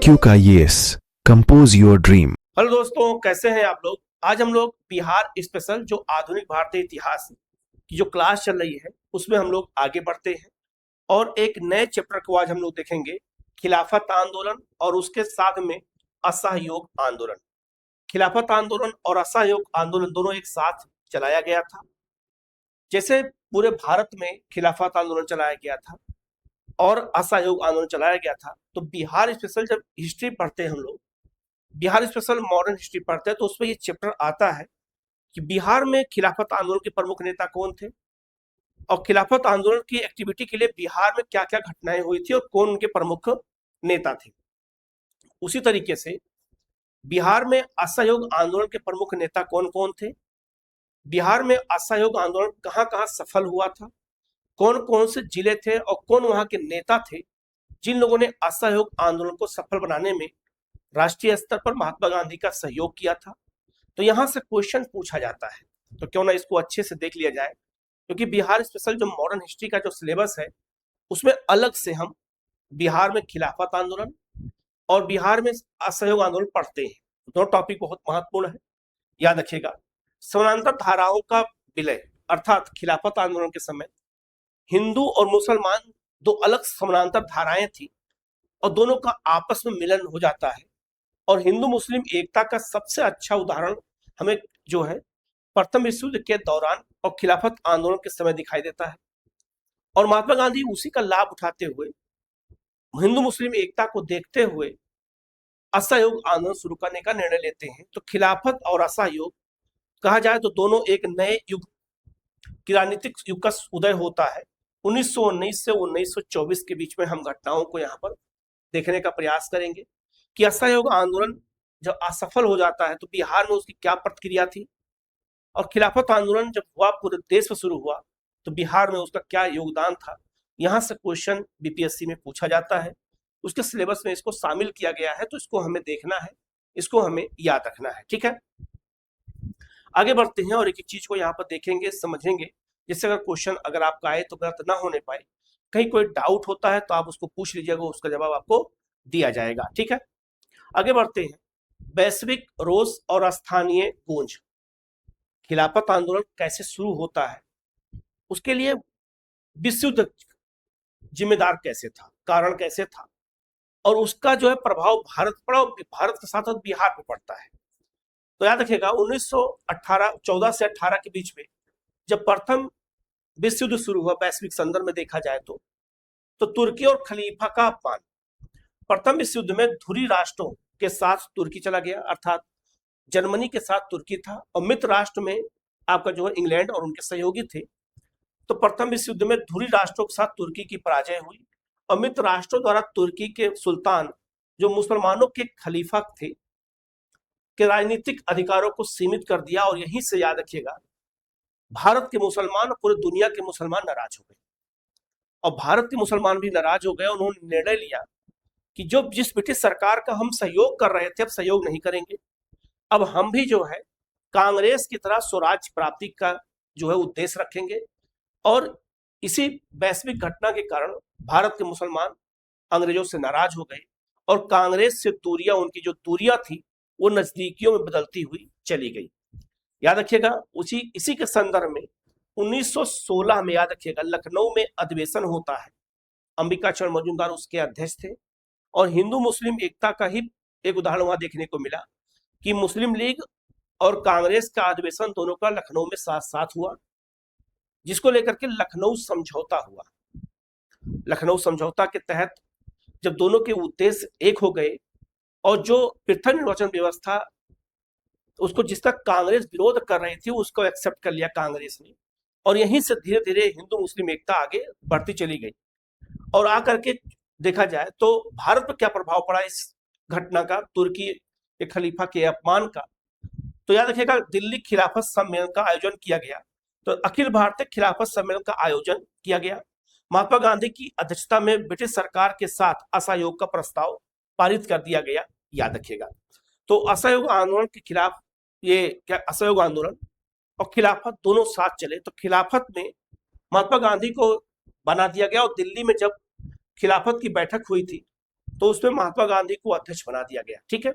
IQ का yes, compose your dream। Hello दोस्तों, कैसे हैं आप लोग। आज हम लोग बिहार स्पेशल जो आधुनिक भारतीय इतिहास की जो क्लास चल रही है उसमें हम लोग आगे बढ़ते हैं और एक नए चैप्टर को आज हम लोग देखेंगे, खिलाफत आंदोलन और उसके साथ में असहयोग आंदोलन। खिलाफत आंदोलन और असहयोग आंदोलन दोनों एक साथ चलाया गया था। जैसे पूरे भारत में खिलाफत आंदोलन चलाया गया था और असहयोग आंदोलन चलाया गया था, तो बिहार स्पेशल जब हिस्ट्री पढ़ते हैं हम लोग, बिहार स्पेशल मॉडर्न हिस्ट्री पढ़ते हैं, तो उसमें ये चैप्टर आता है कि बिहार में खिलाफत आंदोलन के प्रमुख नेता कौन थे और खिलाफत आंदोलन की एक्टिविटी के लिए बिहार में क्या क्या घटनाएं हुई थी और कौन उनके प्रमुख नेता थे। उसी तरीके से बिहार में असहयोग आंदोलन के प्रमुख नेता कौन कौन थे, बिहार में असहयोग आंदोलन कहाँ कहाँ सफल हुआ था, कौन कौन से जिले थे और कौन वहां के नेता थे जिन लोगों ने असहयोग आंदोलन को सफल बनाने में राष्ट्रीय स्तर पर महात्मा गांधी का सहयोग किया था। तो यहां से क्वेश्चन पूछा जाता है, तो क्यों ना इसको अच्छे से देख लिया जाए, क्योंकि बिहार स्पेशल जो मॉडर्न हिस्ट्री का जो सिलेबस है उसमें अलग से हम बिहार में खिलाफत आंदोलन और बिहार में असहयोग आंदोलन पढ़ते हैं। दोनों टॉपिक बहुत महत्वपूर्ण है, याद रखिएगा। समानांतर धाराओं का विलय अर्थात खिलाफत आंदोलन के समय हिंदू और मुसलमान दो अलग समानांतर धाराएं थी और दोनों का आपस में मिलन हो जाता है और हिंदू मुस्लिम एकता का सबसे अच्छा उदाहरण हमें जो है प्रथम विश्व युद्ध के दौरान और खिलाफत आंदोलन के समय दिखाई देता है। और महात्मा गांधी उसी का लाभ उठाते हुए हिंदू मुस्लिम एकता को देखते हुए असहयोग आंदोलन शुरू करने का निर्णय लेते हैं। तो खिलाफत और असहयोग कहा जाए तो दोनों एक नए युग की राजनीतिक युग का उदय होता है। 1919 से 1924 के बीच में हम घटनाओं को यहाँ पर देखने का प्रयास करेंगे कि असहयोग आंदोलन जब असफल हो जाता है तो बिहार में उसकी क्या प्रतिक्रिया थी और खिलाफत आंदोलन जब हुआ पूरे देश में शुरू हुआ तो बिहार में उसका क्या योगदान था। यहाँ से क्वेश्चन बीपीएससी में पूछा जाता है, उसके सिलेबस में इसको शामिल किया गया है, तो इसको हमें देखना है, इसको हमें याद रखना है। ठीक है, आगे बढ़ते हैं और एक एक चीज को यहाँ पर देखेंगे, समझेंगे, जिससे अगर क्वेश्चन अगर आपका आए तो गलत ना होने पाए। कहीं कोई डाउट होता है तो आप उसको पूछ लीजिएगा, उसका जवाब आपको दिया जाएगा। ठीक है, आगे बढ़ते हैं। वैश्विक रोष और स्थानीय गूंज, खिलाफत आंदोलन कैसे शुरू होता है, उसके लिए विश्व युद्ध जिम्मेदार कैसे था, कारण कैसे था और उसका जो है प्रभाव भारत पर और भारत के साथ साथ बिहार पर पड़ता है। तो याद रखिएगा 14 से 18 के बीच में जब प्रथम विश्व युद्ध शुरू हुआ वैश्विक संदर्भ में देखा जाए तो तुर्की और खलीफा का अपमान। प्रथम विश्व युद्ध में धुरी राष्ट्रों के साथ तुर्की चला गया, अर्थात जर्मनी के साथ तुर्की था और मित्र राष्ट्र में आपका जो है इंग्लैंड और उनके सहयोगी थे। तो प्रथम विश्व युद्ध में धुरी राष्ट्रों के साथ तुर्की की पराजय हुई और मित्र राष्ट्रों द्वारा तुर्की के सुल्तान जो मुसलमानों के खलीफा थे के राजनीतिक अधिकारों को सीमित कर दिया। और यहीं से याद रखिएगा भारत के मुसलमान और पूरे दुनिया के मुसलमान नाराज हो गए और भारत के मुसलमान भी नाराज हो गए। उन्होंने निर्णय लिया कि जो जिस ब्रिटिश सरकार का हम सहयोग कर रहे थे अब सहयोग नहीं करेंगे, अब हम भी जो है कांग्रेस की तरह स्वराज प्राप्ति का जो है उद्देश्य रखेंगे। और इसी वैश्विक घटना के कारण भारत के मुसलमान अंग्रेजों से नाराज हो गए और कांग्रेस से दूरियां, उनकी जो दूरियां थी वो नजदीकियों में बदलती हुई चली गई। याद रखिएगा इसी के संदर्भ में 1916 में याद रखिएगा लखनऊ में अधिवेशन होता है। अंबिका चरण मजूमदार उसके अध्यक्ष थे और हिंदू मुस्लिम एकता का ही एक उदाहरण वहां देखने को मिला कि मुस्लिम लीग और कांग्रेस का अधिवेशन दोनों का लखनऊ में साथ साथ हुआ, जिसको लेकर के लखनऊ समझौता हुआ। लखनऊ समझौता के तहत जब दोनों के उद्देश्य एक हो गए और जो पृथक निर्वाचन व्यवस्था उसको जिस तक कांग्रेस विरोध कर रही थी उसको एक्सेप्ट कर लिया कांग्रेस ने, और यहीं से धीरे धीरे हिंदू मुस्लिम एकता आगे बढ़ती चली गई। और आकर के देखा जाए तो भारत पर क्या प्रभाव पड़ा इस घटना का, तुर्की के खलीफा के अपमान का। तो याद रखिएगा दिल्ली खिलाफत सम्मेलन का आयोजन किया गया, तो अखिल भारतीय खिलाफत सम्मेलन का आयोजन किया गया। महात्मा गांधी की अध्यक्षता में ब्रिटिश सरकार के साथ असहयोग का प्रस्ताव पारित कर दिया गया, याद रखिएगा। तो असहयोग आंदोलन के खिलाफ ये क्या असहयोग आंदोलन और खिलाफत दोनों साथ चले। तो खिलाफत में महात्मा गांधी को बना दिया गया और दिल्ली में जब खिलाफत की बैठक हुई थी तो उसमें महात्मा गांधी को अध्यक्ष बना दिया गया। ठीक है।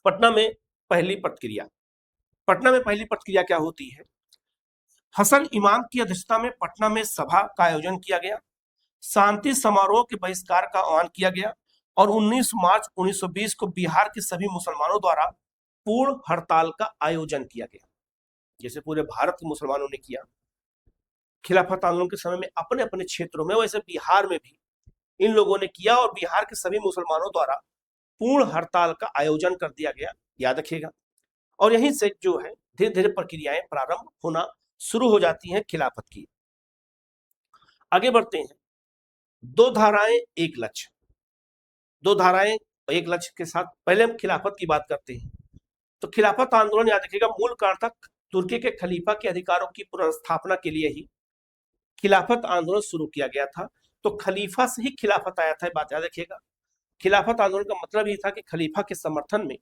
पटना में पहली प्रतिक्रिया क्या होती है? हसन इमाम की अध्यक्षता में पटना में सभा का आयोजन किया गया, शांति समारोह के बहिष्कार का आह्वान किया गया और 19 मार्च 1920 को बिहार के सभी मुसलमानों द्वारा पूर्ण हड़ताल का आयोजन किया गया। जैसे पूरे भारत के मुसलमानों ने किया खिलाफत आंदोलन के समय में अपने अपने क्षेत्रों में, वैसे बिहार में भी इन लोगों ने किया और बिहार के सभी मुसलमानों द्वारा पूर्ण हड़ताल का आयोजन कर दिया गया, याद रखिएगा। और यहीं से जो है धीरे धीरे प्रक्रियाएं प्रारंभ होना शुरू हो जाती हैं खिलाफत की। आगे बढ़ते हैं। दो धाराएं एक लक्ष्य के साथ पहले हम खिलाफत की बात करते हैं। तो खिलाफत आंदोलन, याद रखिएगा, मूल कारण था तुर्की के खलीफा के अधिकारों की पुनर्स्थापना के लिए ही खिलाफत आंदोलन शुरू किया गया था। तो खलीफा से ही खिलाफत आया था, बात याद रखिएगा। खिलाफत आंदोलन का मतलब ये था कि खलीफा के समर्थन में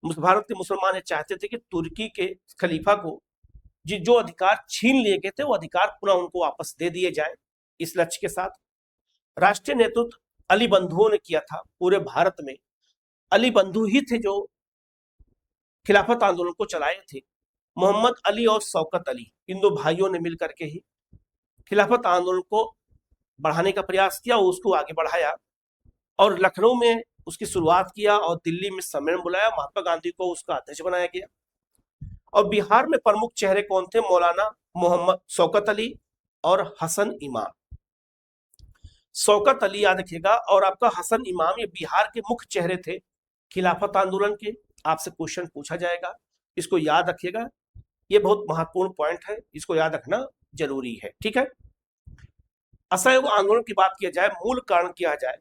भारत के मुसलमान चाहते थे कि तुर्की के खलीफा को जो अधिकार छीन लिए गए थे वो अधिकार पुनः उनको वापस दे दिए जाए। इस लक्ष्य के साथ राष्ट्रीय नेतृत्व अली बंधुओं ने किया था। पूरे भारत में अली बंधु ही थे जो खिलाफत आंदोलन को चलाए थे। मोहम्मद अली और शौकत अली, इन दो भाइयों ने मिलकर के ही खिलाफत आंदोलन को बढ़ाने का प्रयास किया, उसको आगे बढ़ाया और लखनऊ में उसकी शुरुआत किया और दिल्ली में सम्मेलन बुलाया। महात्मा गांधी को उसका अध्यक्ष बनाया गया। और बिहार में प्रमुख चेहरे कौन थे? मौलाना मोहम्मद शौकत अली और हसन इमाम। शौकत अली, याद रखिएगा, और आपका हसन इमाम, ये बिहार के मुख्य चेहरे थे खिलाफत आंदोलन के। आपसे क्वेश्चन पूछा जाएगा, इसको याद रखिएगा, ये बहुत महत्वपूर्ण पॉइंट है, इसको याद रखना जरूरी है। ठीक है। असहयोग आंदोलन की बात किया जाए, मूल कारण किया जाए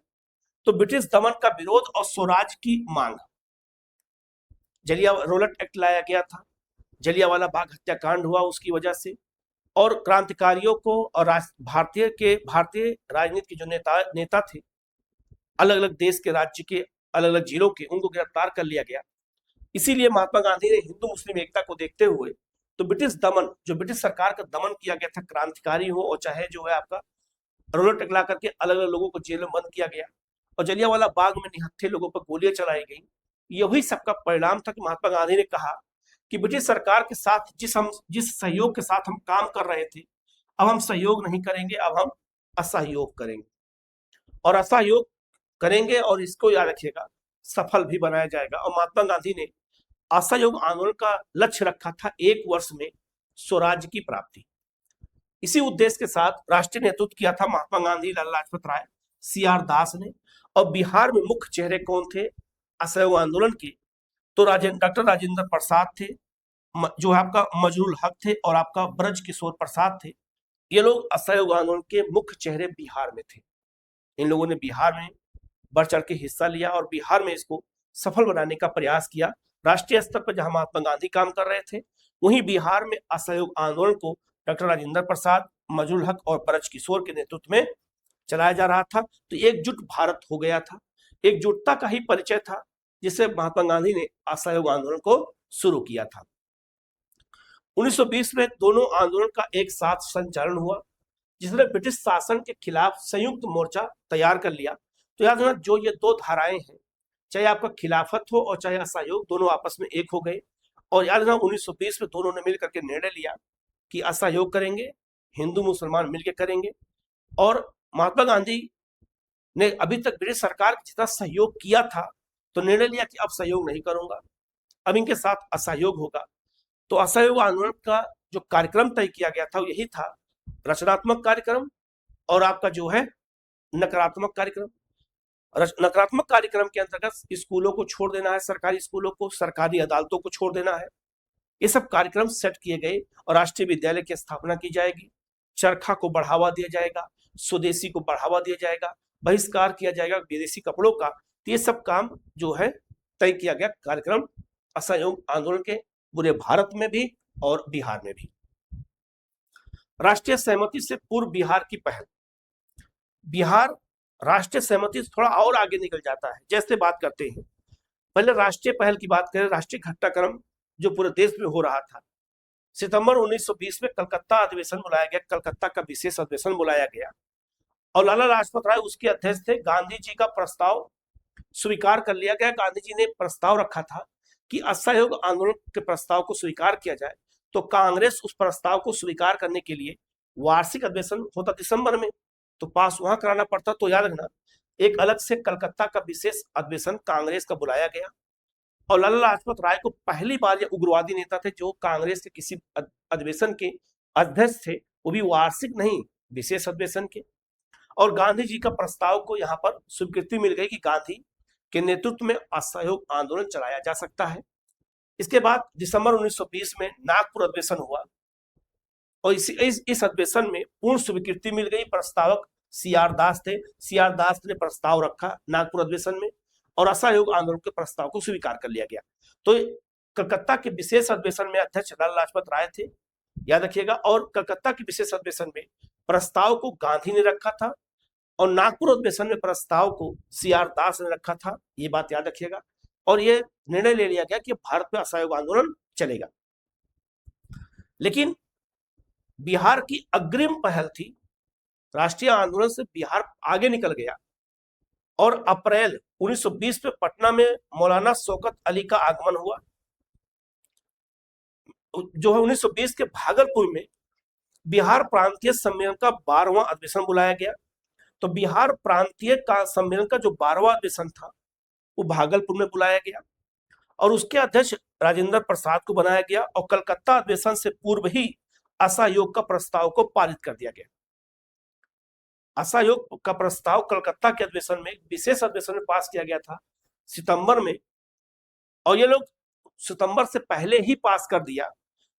तो ब्रिटिश दमन का विरोध और स्वराज की मांग। रोलट एक्ट लाया गया था, जलियांवाला बाग हत्याकांड हुआ उसकी वजह से, और क्रांतिकारियों को और भारतीय राजनीति के जो नेता थे, अलग अलग देश के राज्य के अलग अलग जिलों के, उनको गिरफ्तार कर लिया गया। इसीलिए महात्मा गांधी ने हिंदू मुस्लिम एकता को देखते हुए तो ब्रिटिश सरकार का दमन किया गया था, क्रांतिकारी हो और चाहे जो है आपका रोलट एक्ट ला करके अलग अलग लोगों को जेल में बंद किया गया और जलियांवाला बाग में निहत्थे लोगों पर गोलियां चलाई गई। यही सबका परिणाम था कि महात्मा गांधी ने कहा कि ब्रिटिश सरकार के साथ जिस सहयोग के साथ हम काम कर रहे थे, अब हम सहयोग नहीं करेंगे, अब हम असहयोग करेंगे और असहयोग करेंगे और इसको याद रखिएगा सफल भी बनाया जाएगा। और महात्मा गांधी ने असहयोग आंदोलन का लक्ष्य रखा था 1 वर्ष में स्वराज्य की प्राप्ति। इसी उद्देश्य के साथ राष्ट्रीय नेतृत्व किया था महात्मा गांधी, लाला लाजपत राय, CR दास ने। और बिहार में मुख्य चेहरे कौन थे असहयोग आंदोलन के? तो डॉक्टर राजेंद्र प्रसाद थे, जो है आपका मजरूल हक थे, और आपका ब्रज किशोर प्रसाद थे। ये लोग असहयोग आंदोलन के मुख्य चेहरे बिहार में थे। इन लोगों ने बिहार में बढ़ चढ़ के हिस्सा लिया और बिहार में इसको सफल बनाने का प्रयास किया। राष्ट्रीय स्तर पर जहां महात्मा गांधी काम कर रहे थे, वहीं बिहार में असहयोग आंदोलन को डॉक्टर राजेंद्र प्रसाद, मजरूल हक और ब्रज किशोर के नेतृत्व में चलाया जा रहा था। तो एकजुट भारत हो गया था, एकजुटता का ही परिचय था जिससे महात्मा गांधी ने असहयोग आंदोलन को शुरू किया था। 1920 में दोनों आंदोलन का एक साथ संचालन हुआ, जिसने ब्रिटिश शासन के खिलाफ संयुक्त मोर्चा तैयार कर लिया। तो याद रखना, जो ये 2 धाराएं हैं, चाहे आपका खिलाफत हो और चाहे असहयोग, दोनों आपस में एक हो गए। और याद रखना 1920 में दोनों ने मिलकर के निर्णय लिया कि असहयोग करेंगे, हिंदू मुसलमान मिलकर करेंगे। और महात्मा गांधी ने अभी तक ब्रिटिश सरकार के जितना सहयोग किया था, तो निर्णय लिया कि अब सहयोग नहीं करूंगा, अब इनके साथ असहयोग होगा। तो असहयोग आंदोलन का जो कार्यक्रम तय किया गया था, यही था रचनात्मक कार्यक्रम और आपका जो है नकारात्मक कार्यक्रम। नकारात्मक कार्यक्रम के अंतर्गत स्कूलों को छोड़ देना है, सरकारी स्कूलों को, सरकारी अदालतों को छोड़ देना है। ये सब कार्यक्रम सेट किए गए और राष्ट्रीय विद्यालय की स्थापना की जाएगी, चरखा को बढ़ावा दिया जाएगा, स्वदेशी को बढ़ावा दिया जाएगा, बहिष्कार किया जाएगा विदेशी कपड़ों का। तो ये सब काम जो है तय किया गया कार्यक्रम असहयोग आंदोलन के पूरे भारत में भी और बिहार में भी। राष्ट्रीय सहमति से पूर्व बिहार की पहल। बिहार राष्ट्रीय सहमति से थोड़ा और आगे निकल जाता है। जैसे बात करते हैं, पहले राष्ट्रीय पहल की बात करें, राष्ट्रीय घटनाक्रम जो पूरे देश में हो रहा था। सितंबर 1920 में कलकत्ता अधिवेशन बुलाया गया, कलकत्ता का विशेष अधिवेशन बुलाया गया और लाला लाजपत राय उसके अध्यक्ष थे। गांधी जी का प्रस्ताव स्वीकार कर लिया गया। गांधी जी ने प्रस्ताव रखा था कि असहयोग आंदोलन के प्रस्ताव को स्वीकार किया जाए, तो कांग्रेस उस प्रस्ताव को स्वीकार करने के लिए वार्षिक अधिवेशन होता दिसंबर में, तो पास वहां कराना पड़ता। तो याद रखना, एक अलग से कलकत्ता का विशेष अधिवेशन कांग्रेस का बुलाया गया और लाला लाजपत राय को पहली बार ये उग्रवादी नेता थे जो कांग्रेस के किसी अधिवेशन के अध्यक्ष थे, वो भी वार्षिक नहीं, विशेष अधिवेशन के। और गांधी जी का प्रस्ताव को यहाँ पर स्वीकृति मिल गई कि गांधी के नेतृत्व में असहयोग आंदोलन चलाया जा सकता है। इसके बाद दिसंबर 1920 में नागपुर अधिवेशन हुआ और इस अधिवेशन में पूर्ण स्वीकृति मिल गई। प्रस्तावक CR दास थे। CR दास ने प्रस्ताव रखा नागपुर अधिवेशन में और असहयोग आंदोलन के प्रस्ताव को स्वीकार कर लिया गया। तो कलकत्ता के विशेष अधिवेशन में अध्यक्ष लाला लाजपत राय थे, याद रखिएगा। और कलकत्ता के विशेष अधिवेशन में प्रस्ताव को गांधी ने रखा था और नागपुर अधिवेशन में प्रस्ताव को CR दास ने रखा था, ये बात याद रखिएगा। और ये निर्णय ले लिया गया कि भारत में असहयोग आंदोलन चलेगा। लेकिन बिहार की अग्रिम पहल थी, राष्ट्रीय आंदोलन से बिहार आगे निकल गया और अप्रैल 1920 में पटना में मौलाना शौकत अली का आगमन हुआ। जो है 1920 के भागलपुर में बिहार प्रांतीय सम्मेलन का 12वां अधिवेशन बुलाया गया। तो बिहार प्रांतीय का सम्मेलन का जो 12वां अधिवेशन था वो भागलपुर में बुलाया गया और उसके अध्यक्ष राजेंद्र प्रसाद को बनाया गया और कलकत्ता अधिवेशन से पूर्व ही असहयोग का प्रस्ताव को पारित कर दिया गया। असहयोग का प्रस्ताव कलकत्ता के अधिवेशन में, विशेष अधिवेशन में पास किया गया था सितंबर में, और ये लोग सितंबर से पहले ही पास कर दिया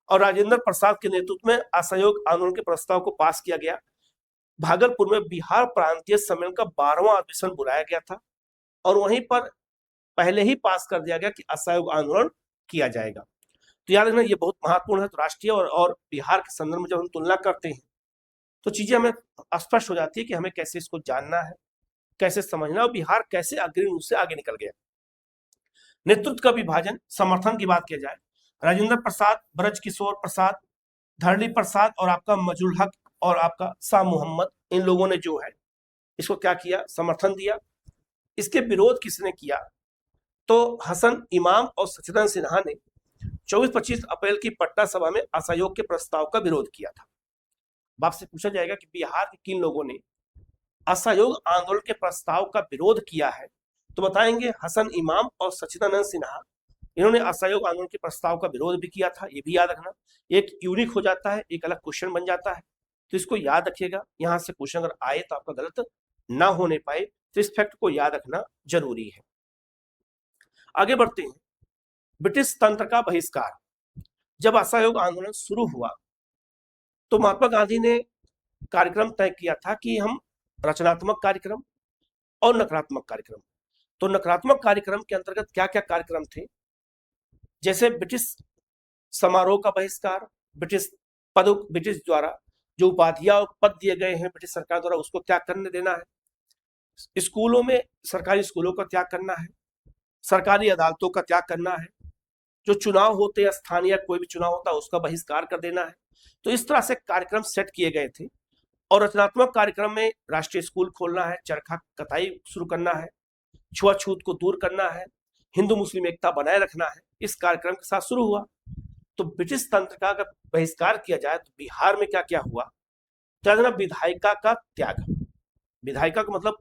और राजेंद्र प्रसाद के नेतृत्व में असहयोग आंदोलन के प्रस्ताव को पास किया गया। भागलपुर में बिहार प्रांतीय सम्मेलन का 12वां अधिवेशन बुलाया गया था और वहीं पर पहले ही पास कर दिया गया कि असहयोग आंदोलन किया जाएगा। तो याद रखना, ये बहुत महत्वपूर्ण है। तो राष्ट्रीय और बिहार के संदर्भ में जब हम तुलना करते हैं तो चीजें हमें स्पष्ट हो जाती है कि हमें कैसे इसको जानना है, कैसे समझना, और बिहार कैसे अग्रणी रूप से आगे निकल गया। नेतृत्व का विभाजन, समर्थन की बात की जाए, राजेंद्र प्रसाद, ब्रज किशोर प्रसाद, धरणी प्रसाद और आपका मजरुल हक और आपका शाह मोहम्मद, इन लोगों ने जो है इसको क्या किया, समर्थन दिया। इसके विरोध किसने किया, तो हसन इमाम और सचिदानंद सिन्हा ने 24-25 अप्रैल की पटना सभा में असहयोग के प्रस्ताव का विरोध किया था। बाप से पूछा जाएगा कि बिहार के किन लोगों ने असहयोग आंदोलन के प्रस्ताव का विरोध किया है, तो बताएंगे हसन इमाम और सचिदानंद सिन्हा। इन्होंने असहयोग आंदोलन के प्रस्ताव का विरोध भी किया था, ये भी याद रखना। एक यूनिक हो जाता है, एक अलग क्वेश्चन बन जाता है, तो इसको याद रखिएगा। यहां से क्वेश्चन अगर आए तो आपका गलत ना होने पाए, तो इस फैक्ट को याद रखना जरूरी है। आगे बढ़ते हैं। ब्रिटिश तंत्र का बहिष्कार। जब असहयोग आंदोलन शुरू हुआ तो महात्मा गांधी ने कार्यक्रम तय किया था कि हम रचनात्मक कार्यक्रम और नकारात्मक कार्यक्रम। तो नकारात्मक कार्यक्रम के अंतर्गत क्या क्या कार्यक्रम थे, जैसे ब्रिटिश समारोह का बहिष्कार, ब्रिटिश द्वारा जो उपाधियां और पद दिए गए हैं ब्रिटिश सरकार द्वारा उसको त्याग करने देना है। स्कूलों में सरकारी स्कूलों का त्याग करना है, सरकारी अदालतों का त्याग करना है, जो चुनाव होते हैं स्थानीय कोई भी चुनाव होता है उसका बहिष्कार कर देना है। तो इस तरह से कार्यक्रम सेट किए गए थे। और रचनात्मक कार्यक्रम में राष्ट्रीय स्कूल खोलना है, चरखा कताई शुरू करना है, छुआछूत को दूर करना है, हिंदू मुस्लिम एकता बनाए रखना है, इस कार्यक्रम के साथ शुरू हुआ। तो ब्रिटिश तंत्र का अगर बहिष्कार किया जाए तो बिहार में क्या क्या हुआ, तो विधायिका का त्याग। विधायिका का मतलब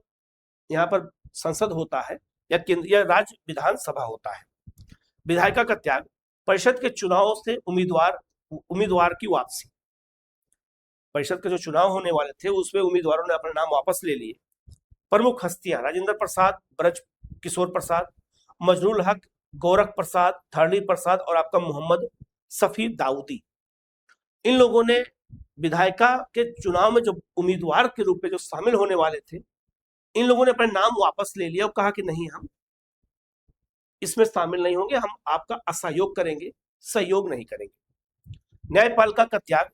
यहाँ पर संसद होता है या केंद्रीय राज्य विधानसभा होता है। विधायिका का त्याग, परिषद के चुनाव से उम्मीदवार की वापसी। परिषद के जो चुनाव होने वाले थे उसमें उम्मीदवारों ने अपना नाम वापस ले लिए। प्रमुख हस्तियां राजेंद्र प्रसाद, ब्रज किशोर प्रसाद, मजरुल हक, गोरख प्रसाद, धरणी प्रसाद और आपका मोहम्मद सफी दाऊदी। इन लोगों ने विधायिका के चुनाव में जो उम्मीदवार के रूप में जो शामिल होने वाले थे, इन लोगों ने अपना नाम वापस ले लिया और कहा कि नहीं, हम इसमें शामिल नहीं होंगे, हम आपका असहयोग करेंगे, सहयोग नहीं करेंगे। न्यायपालिका का त्याग,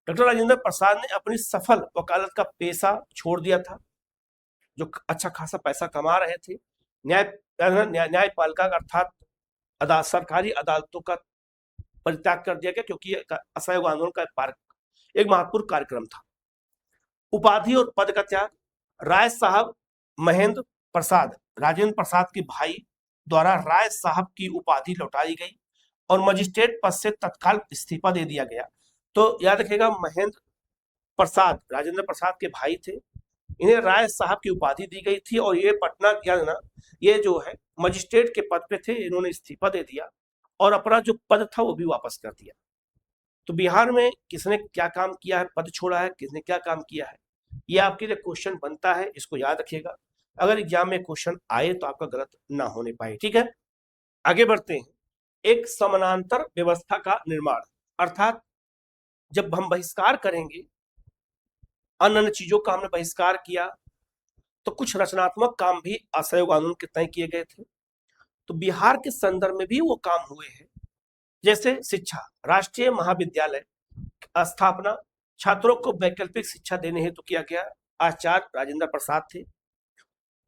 डॉक्टर राजेंद्र प्रसाद ने अपनी सफल वकालत का पेशा छोड़ दिया था, जो अच्छा खासा पैसा कमा रहे थे। न्यायपालिका अर्थात सरकारी अदालतों का परित्याग कर दिया गया, क्योंकि असहयोग आंदोलन का एक महत्वपूर्ण कार्यक्रम था। उपाधि और पद का त्याग, राय साहब महेंद्र प्रसाद, राजेंद्र प्रसाद के भाई द्वारा राय साहब की उपाधि लौटाई गई और मजिस्ट्रेट पद से तत्काल इस्तीफा दे दिया गया। तो याद रखिएगा, महेंद्र प्रसाद राजेंद्र प्रसाद के भाई थे, इन्हें राय साहब की उपाधि दी गई थी और ये पटना क्या ना, ये जो है मजिस्ट्रेट के पद पे थे, इन्होंने इस्तीफा दे दिया और अपना जो पद था वो भी वापस कर दिया। तो बिहार में किसने क्या काम किया है, पद छोड़ा है, किसने क्या काम किया है, ये आपके लिए क्वेश्चन बनता है, इसको याद रखिएगा। अगर एग्जाम में क्वेश्चन आए तो आपका गलत ना होने पाए। ठीक है, आगे बढ़ते हैं। एक समानांतर व्यवस्था का निर्माण, अर्थात जब हम बहिष्कार करेंगे, अन्य अन्य चीजों का हमने बहिष्कार किया, तो कुछ रचनात्मक काम भी असहयोग आंदोलन के तय किए गए थे। तो बिहार के संदर्भ में भी वो काम हुए हैं, जैसे शिक्षा, राष्ट्रीय महाविद्यालय स्थापना, छात्रों को वैकल्पिक शिक्षा देने हेतु किया गया, आचार्य राजेंद्र प्रसाद थे।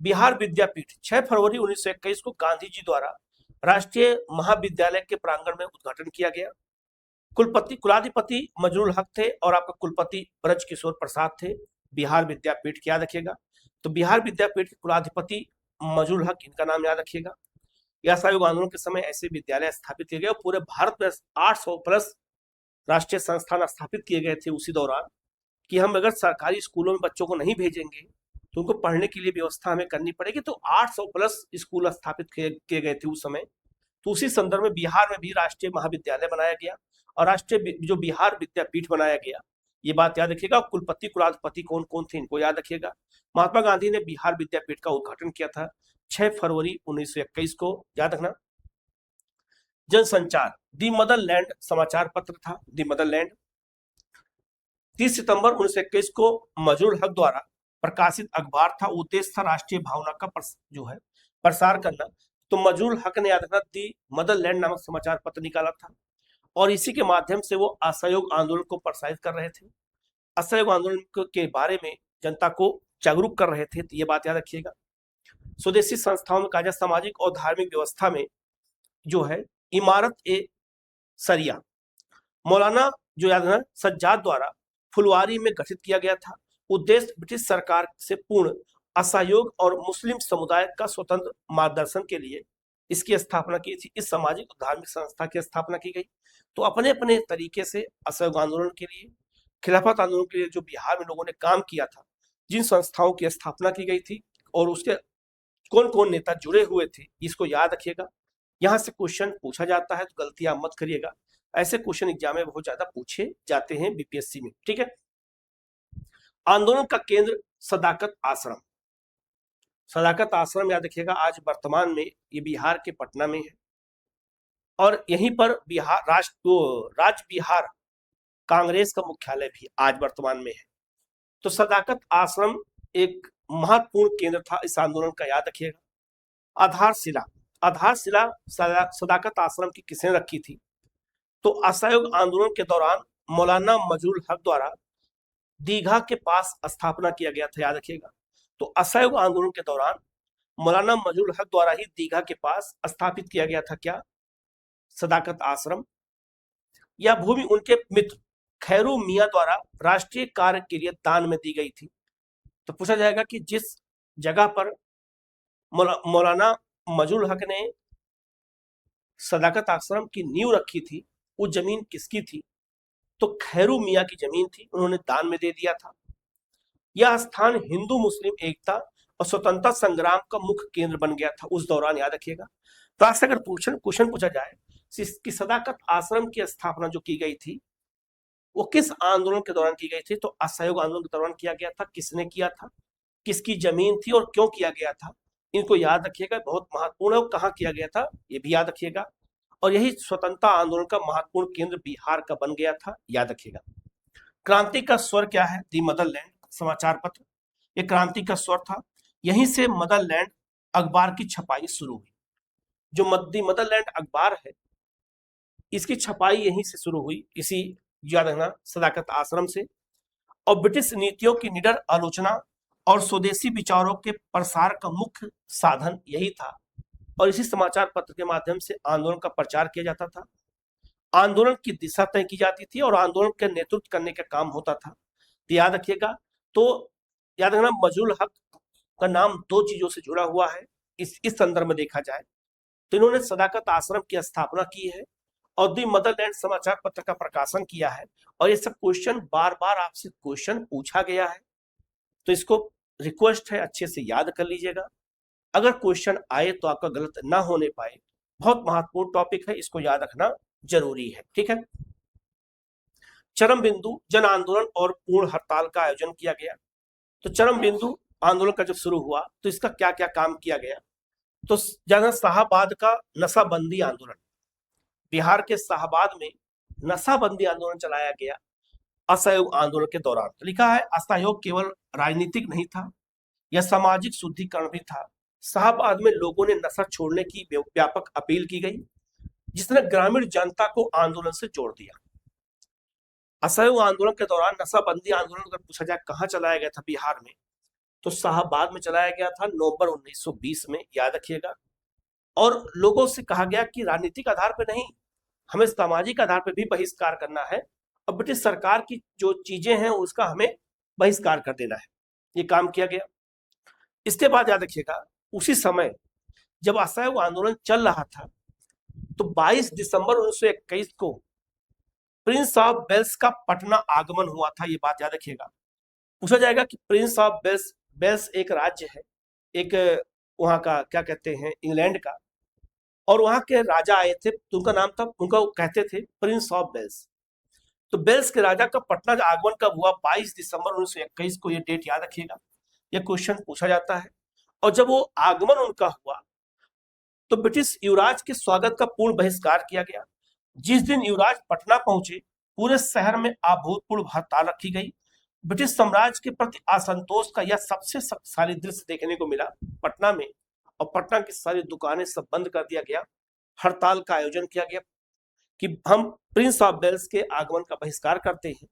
बिहार विद्यापीठ 6 फरवरी 1921 को गांधी जी द्वारा राष्ट्रीय महाविद्यालय के प्रांगण में उद्घाटन किया गया। कुलाधिपति मजरूल हक थे और आपका कुलपति ब्रज किशोर प्रसाद थे। बिहार विद्यापीठ क्या रखिएगा, तो बिहार विद्यापीठ के कुलाधिपति मजरूल हक, इनका नाम याद रखिएगा। यह असहयोग आंदोलन के समय ऐसे विद्यालय स्थापित किए गए और पूरे भारत में 800 प्लस राष्ट्रीय संस्थान स्थापित किए गए थे उसी दौरान, कि हम अगर सरकारी स्कूलों में बच्चों को नहीं भेजेंगे तो उनको पढ़ने के लिए व्यवस्था हमें करनी पड़ेगी। तो 800 प्लस स्कूल स्थापित किए गए थे उस समय। तो उसी संदर्भ में बिहार में भी राष्ट्रीय महाविद्यालय बनाया गया और राष्ट्रीय जो बिहार विद्यापीठ बनाया गया, ये बात याद रखिएगा। कुलपति कुलाधिपति कौन कौन थे, इनको याद रखिएगा। महात्मा गांधी ने बिहार विद्यापीठ का उद्घाटन किया था 6 फरवरी 1921 को, याद रखना। जनसंचार, दी मदरलैंड समाचार पत्र था, दी मदरलैंड। 30 सितंबर 1921 को मजरूल हक द्वारा प्रकाशित अखबार था, उद्देश्य था राष्ट्रीय भावना का जो है प्रसार करना। तो मजरूल हक ने याद रखना दी मदरलैंड नामक समाचार पत्र निकाला था और इसी के माध्यम से वो असहयोग आंदोलन को प्रोत्साहित कर रहे थे, असहयोग आंदोलन के बारे में जनता को जागरूक कर रहे थे। तो ये बात याद रखिएगा। स्वदेशी संस्थाओं में कहा, सामाजिक और धार्मिक व्यवस्था में जो है इमारत ए सरिया मौलाना जो याद है सज्जाद द्वारा फुलवारी में गठित किया गया था। उद्देश्य ब्रिटिश सरकार से पूर्ण असहयोग और मुस्लिम समुदाय का स्वतंत्र मार्गदर्शन के लिए इसकी स्थापना की थी। इस सामाजिक और धार्मिक संस्था की स्थापना की गई। तो अपने अपने तरीके से असहयोग आंदोलन के लिए, खिलाफत आंदोलन के लिए जो बिहार में लोगों ने काम किया था, जिन संस्थाओं की स्थापना की गई थी और उसके कौन कौन नेता जुड़े हुए थे, इसको याद रखिएगा। यहाँ से क्वेश्चन पूछा जाता है, तो गलतियां मत करिएगा। ऐसे क्वेश्चन एग्जाम में बहुत ज्यादा पूछे जाते हैं बीपीएससी में। ठीक है, आंदोलन का केंद्र सदाकत आश्रम, सदाकत आश्रम याद रखिएगा। आज वर्तमान में ये बिहार के पटना में है और यहीं पर बिहार राज्य बिहार कांग्रेस का मुख्यालय भी आज वर्तमान में है। तो सदाकत आश्रम एक महत्वपूर्ण केंद्र था इस आंदोलन का, याद रखिएगा। आधारशिला, आधारशिला सदाकत आश्रम की किसने रखी थी, तो असहयोग आंदोलन के दौरान मौलाना मजरूल हक द्वारा दीघा के पास स्थापना किया गया था, याद रखिएगा। तो असहयोग आंदोलन के दौरान मौलाना मजरूल हक द्वारा ही दीघा के पास स्थापित किया गया था क्या, सदाकत आश्रम। यह भूमि उनके मित्र खैरू मियां द्वारा राष्ट्रीय कार्य के लिए दान में दी गई थी। तो पूछा जाएगा कि जिस जगह पर मौलाना मजरूल हक ने सदाकत आश्रम की नींव रखी थी, वो जमीन किसकी थी, तो खैरू मियां की जमीन थी, उन्होंने दान में दे दिया था। यह स्थान हिंदू मुस्लिम एकता और स्वतंत्रता संग्राम का मुख्य केंद्र बन गया था उस दौरान, याद रखिएगा। तो आज अगर क्वेश्चन पूछा जाए कि सदाकत आश्रम की स्थापना जो की गई थी वो किस आंदोलन के दौरान की गई थी, तो असहयोग आंदोलन के दौरान किया गया था। किसने किया था, किसकी जमीन थी और क्यों किया गया था, इनको याद रखिएगा, बहुत महत्वपूर्ण है। कहाँ किया गया था ये भी याद रखिएगा। और यही स्वतंत्रता आंदोलन का महत्वपूर्ण केंद्र बिहार का बन गया था, याद रखिएगा। क्रांति का स्वर क्या है, दी मदरलैंड समाचार पत्र, ये क्रांति का स्वर था। यहीं से मदरलैंड अखबार की छपाई शुरू हुई। जो दी मदरलैंड अखबार है इसकी छपाई यहीं से शुरू हुई, इसी याद रखना सदाकत आश्रम से। और ब्रिटिश नीतियों की निडर आलोचना और स्वदेशी विचारों के प्रसार का मुख्य साधन यही था और इसी समाचार पत्र के माध्यम से आंदोलन का प्रचार किया जाता था। आंदोलन की दिशा तय की जाती थी और आंदोलन का नेतृत्व करने का काम होता था। तो याद रखिएगा, तो याद रखना मजरूल हक का नाम दो चीजों से जुड़ा हुआ है इस संदर्भ में देखा जाए तो इन्होंने सदाकत आश्रम की स्थापना की है और दी मदरलैंड समाचार पत्र का प्रकाशन किया है। और ये सब क्वेश्चन बार बार आपसे क्वेश्चन पूछा गया है, तो इसको रिक्वेस्ट है अच्छे से याद कर लीजिएगा। अगर क्वेश्चन आए तो आपका गलत ना होने पाए, बहुत महत्वपूर्ण टॉपिक है, इसको याद रखना जरूरी है। ठीक है। चरम बिंदु जन आंदोलन और पूर्ण हड़ताल का आयोजन किया गया। तो चरम बिंदु आंदोलन का जब शुरू हुआ तो इसका क्या क्या काम किया गया, तो जहां शाहाबाद का नशाबंदी आंदोलन, बिहार के शाहाबाद में नशाबंदी आंदोलन चलाया गया असहयोग आंदोलन के दौरान। तो लिखा है असहयोग केवल राजनीतिक नहीं था, यह सामाजिक शुद्धिकरण भी था। शाहाबाद में लोगों ने नशा छोड़ने की व्यापक अपील की गई, जिसने ग्रामीण जनता को आंदोलन से जोड़ दिया। असहयोग आंदोलन के दौरान नशाबंदी आंदोलन अगर पूछा जाए कहाँ चलाया गया था बिहार में, तो शाहाबाद में चलाया गया था नवंबर 1920 में, याद रखिएगा। और लोगों से कहा गया कि राजनीतिक आधार पर नहीं, हमें सामाजिक आधार पर भी बहिष्कार करना है और ब्रिटिश सरकार की जो चीजें हैं उसका हमें बहिष्कार कर देना है। ये काम किया गया। इसके बाद याद रखिएगा उसी समय जब असहयोग आंदोलन चल रहा था तो 22 दिसंबर 1921 को प्रिंस ऑफ वेल्स का पटना आगमन हुआ था। ये बात याद रखिएगा। पूछा जाएगा कि प्रिंस ऑफ वेल्स, वेल्स एक राज्य है, एक वहां का क्या कहते हैं इंग्लैंड का, और वहां के राजा आए थे तो उनका नाम था, उनका कहते थे प्रिंस ऑफ वेल्स। तो वेल्स के राजा का पटना आगमन कब हुआ, 22 दिसंबर 1921 को। ये डेट याद रखिएगा, यह क्वेश्चन पूछा जाता है। और जब वो आगमन उनका हुआ तो ब्रिटिश युवराज के स्वागत का पूर्ण बहिष्कार किया गया। जिस दिन युवराज पटना पहुंचे पूरे शहर में अभूतपूर्व हड़ताल रखी गई। ब्रिटिश साम्राज्य के प्रति असंतोष का यह सबसे शक्तिशाली दृश्य देखने को मिला पटना में, और पटना की सारी दुकानें सब बंद कर दिया गया। हड़ताल का आयोजन किया गया कि हम प्रिंस ऑफ वेल्स के आगमन का बहिष्कार करते हैं।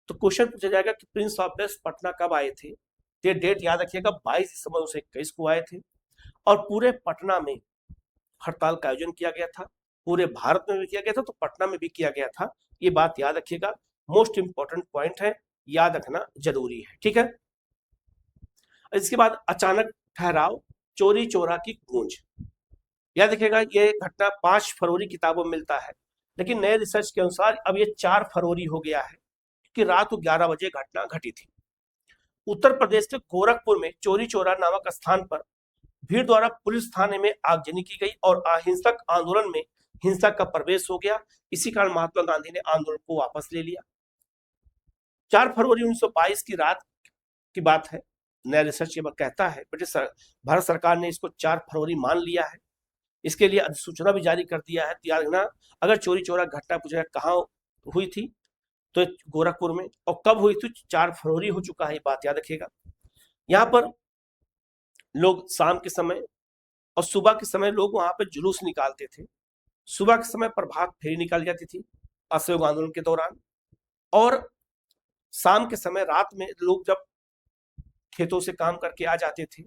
तो क्वेश्चन पूछा जाएगा कि प्रिंस ऑफ वेल्स पटना कब आए थे, ये डेट याद रखिएगा 22 दिसंबर 1921 को आए थे। और पूरे पटना में हड़ताल का आयोजन किया गया था, पूरे भारत में भी किया गया था, तो पटना में भी किया गया था। ये बात याद रखिएगा, मोस्ट इंपॉर्टेंट पॉइंट है, याद रखना जरूरी है। ठीक है। इसके बाद अचानक ठहराव, चोरी चोरा की गूंज, याद रखिएगा। ये घटना 5 फरवरी किताबों में मिलता है, लेकिन नए रिसर्च के अनुसार अब ये 4 फरवरी हो गया है कि रात को 11 बजे घटना घटी थी। उत्तर प्रदेश के गोरखपुर में चोरी चोरा नामक स्थान पर भीड़ द्वारा पुलिस थाने में आगजनी की गई और अहिंसक आंदोलन में हिंसा का प्रवेश हो गया। इसी कारण महात्मा गांधी ने आंदोलन को वापस ले लिया। 4 फरवरी 1922 की रात की बात है, नया रिसर्च के बाद कहता है ब्रिटिश भारत सरकार ने इसको 4 फरवरी मान लिया है। इसके लिए अधिसूचना भी जारी कर दिया है। याद रखना, अगर चोरी चोरा घटना पूछा कहाँ हुई थी तो गोरखपुर में, और कब हुई थी 4 फरवरी हो चुका है, ये बात याद रखिएगा। यहाँ पर लोग शाम के समय और सुबह के समय लोग वहां पर जुलूस निकालते थे। सुबह के समय प्रभात फेरी निकाली जाती थी असहयोग आंदोलन के दौरान, और शाम के समय रात में लोग जब खेतों से काम करके आ जाते थे,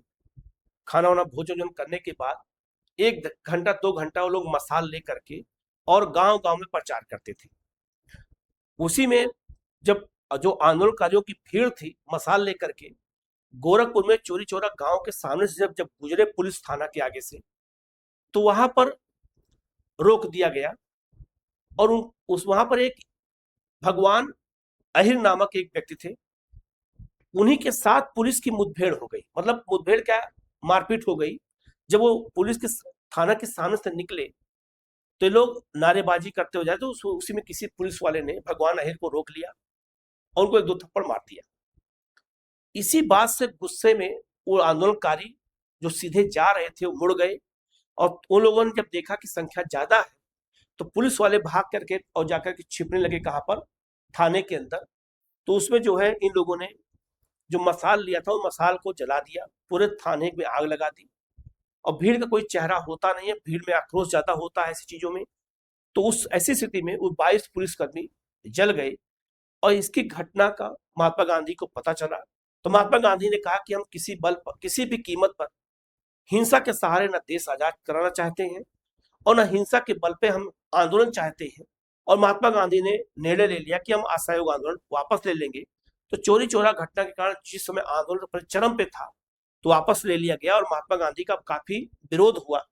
खाना वाना भोजन करने के बाद 1 घंटा 2 घंटा वो लोग मसाल लेकर के और गांव गांव में प्रचार करते थे। उसी में जब जो आंदोलनकारियों की भीड़ थी मसाल लेकर के, गोरखपुर में चोरी चोरा गांव के सामने से जब गुजरे पुलिस थाना के आगे से, तो वहां पर रोक दिया गया और वहां पर एक भगवान अहिर नामक एक व्यक्ति थे, उन्हीं के साथ पुलिस की मुठभेड़ हो गई। मतलब मुठभेड़ क्या, मारपीट हो गई। जब वो पुलिस के थाना के सामने से निकले तो लोग नारेबाजी करते हो जाए, तो उसी में किसी पुलिस वाले ने भगवान अहिर को रोक लिया और उनको 1-2 थप्पड़ मार दिया। इसी बात से गुस्से में वो आंदोलनकारी जो सीधे जा रहे थे वो मुड़ गए, और उन लोगों ने जब देखा कि संख्या ज्यादा है तो पुलिस वाले भाग करके और जाकर के छिपने लगे कहां पर, थाने के अंदर। तो उसमें जो है इन लोगों ने जो मसाल लिया था वो मसाल को जला दिया, पूरे थाने में आग लगा दी। और भीड़ का कोई चेहरा होता नहीं है, भीड़ में आक्रोश ज्यादा होता है ऐसी चीजों में। तो उस ऐसी स्थिति में वो 22 पुलिसकर्मी जल गए, और इसकी घटना का महात्मा गांधी को पता चला। तो महात्मा गांधी ने कहा कि हम किसी बल पर, किसी भी कीमत पर हिंसा के सहारे न देश आजाद कराना चाहते हैं और न हिंसा के बल पे हम आंदोलन चाहते हैं। और महात्मा गांधी ने निर्णय ले लिया कि हम असहयोग आंदोलन वापस ले लेंगे। तो चोरी चोरा घटना के कारण जिस समय आंदोलन पर चरम पे था, तो वापस ले लिया गया और महात्मा गांधी का काफी विरोध हुआ।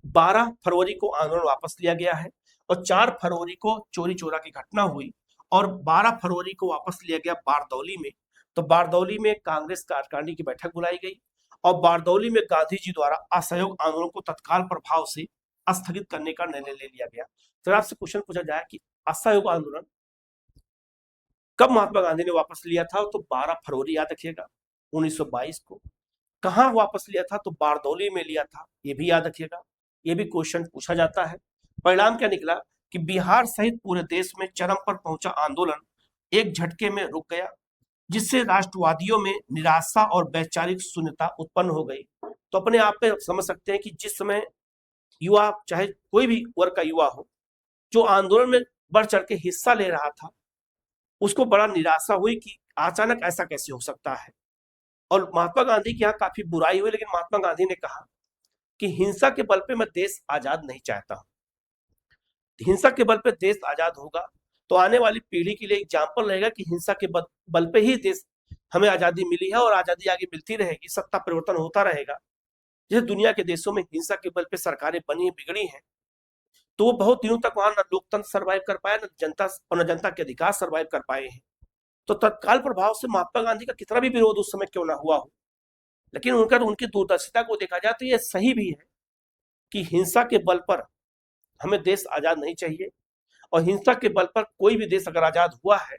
12 फरवरी को आंदोलन वापस लिया गया है और 4 फरवरी को चोरी चोरा की घटना हुई और 12 फरवरी को वापस लिया गया बारदौली में। तो बारदौली में कांग्रेस कार्यकारिणी की बैठक बुलाई गई और बारदौली में गांधी जी द्वारा असहयोग आंदोलन को तत्काल प्रभाव से स्थगित करने का निर्णय ले लिया गया। तो आपसे क्वेश्चन पूछा जाए कि असहयोग आंदोलन कब महात्मा गांधी ने वापस लिया था, तो 12 फरवरी याद रखिएगा 1922 को। कहां वापस लिया था, तो बारदौली में लिया था, ये भी याद रखिएगा, ये भी क्वेश्चन पूछा जाता है। परिणाम क्या निकला कि बिहार सहित पूरे देश में चरम पर पहुंचा आंदोलन एक झटके में रुक गया, जिससे राष्ट्रवादियों में निराशा और वैचारिक शून्यता उत्पन्न हो गई। तो अपने आप में समझ सकते हैं कि जिस समय युवा, चाहे कोई भी वर्ग का युवा हो, जो आंदोलन में बढ़ चढ़ के हिस्सा ले रहा था, उसको बड़ा निराशा हुई कि अचानक ऐसा कैसे हो सकता है। और महात्मा गांधी की यहाँ काफी बुराई हुई, लेकिन महात्मा गांधी ने कहा कि हिंसा के बल पे मैं देश आजाद नहीं चाहता। हिंसा के बल पे देश आजाद होगा तो आने वाली पीढ़ी के लिए एग्जाम्पल रहेगा कि हिंसा के बल पे ही देश हमें आजादी मिली है और आजादी आगे मिलती रहेगी, सत्ता परिवर्तन होता रहेगा। जैसे दुनिया के देशों में हिंसा के बल पे सरकारें बनी बिगड़ी हैं, तो वो बहुत दिनों तक वहां न लोकतंत्र सर्वाइव कर पाया, न जनता और न जनता के अधिकार सर्वाइव कर पाए हैं। तो तत्काल प्रभाव से महात्मा गांधी का कितना भी विरोध उस समय क्यों ना हुआ हो, लेकिन उनकी दूरदर्शिता को देखा जाए तो ये सही भी है कि हिंसा के बल पर हमें देश आजाद नहीं चाहिए। और हिंसा के बल पर कोई भी देश अगर आजाद हुआ है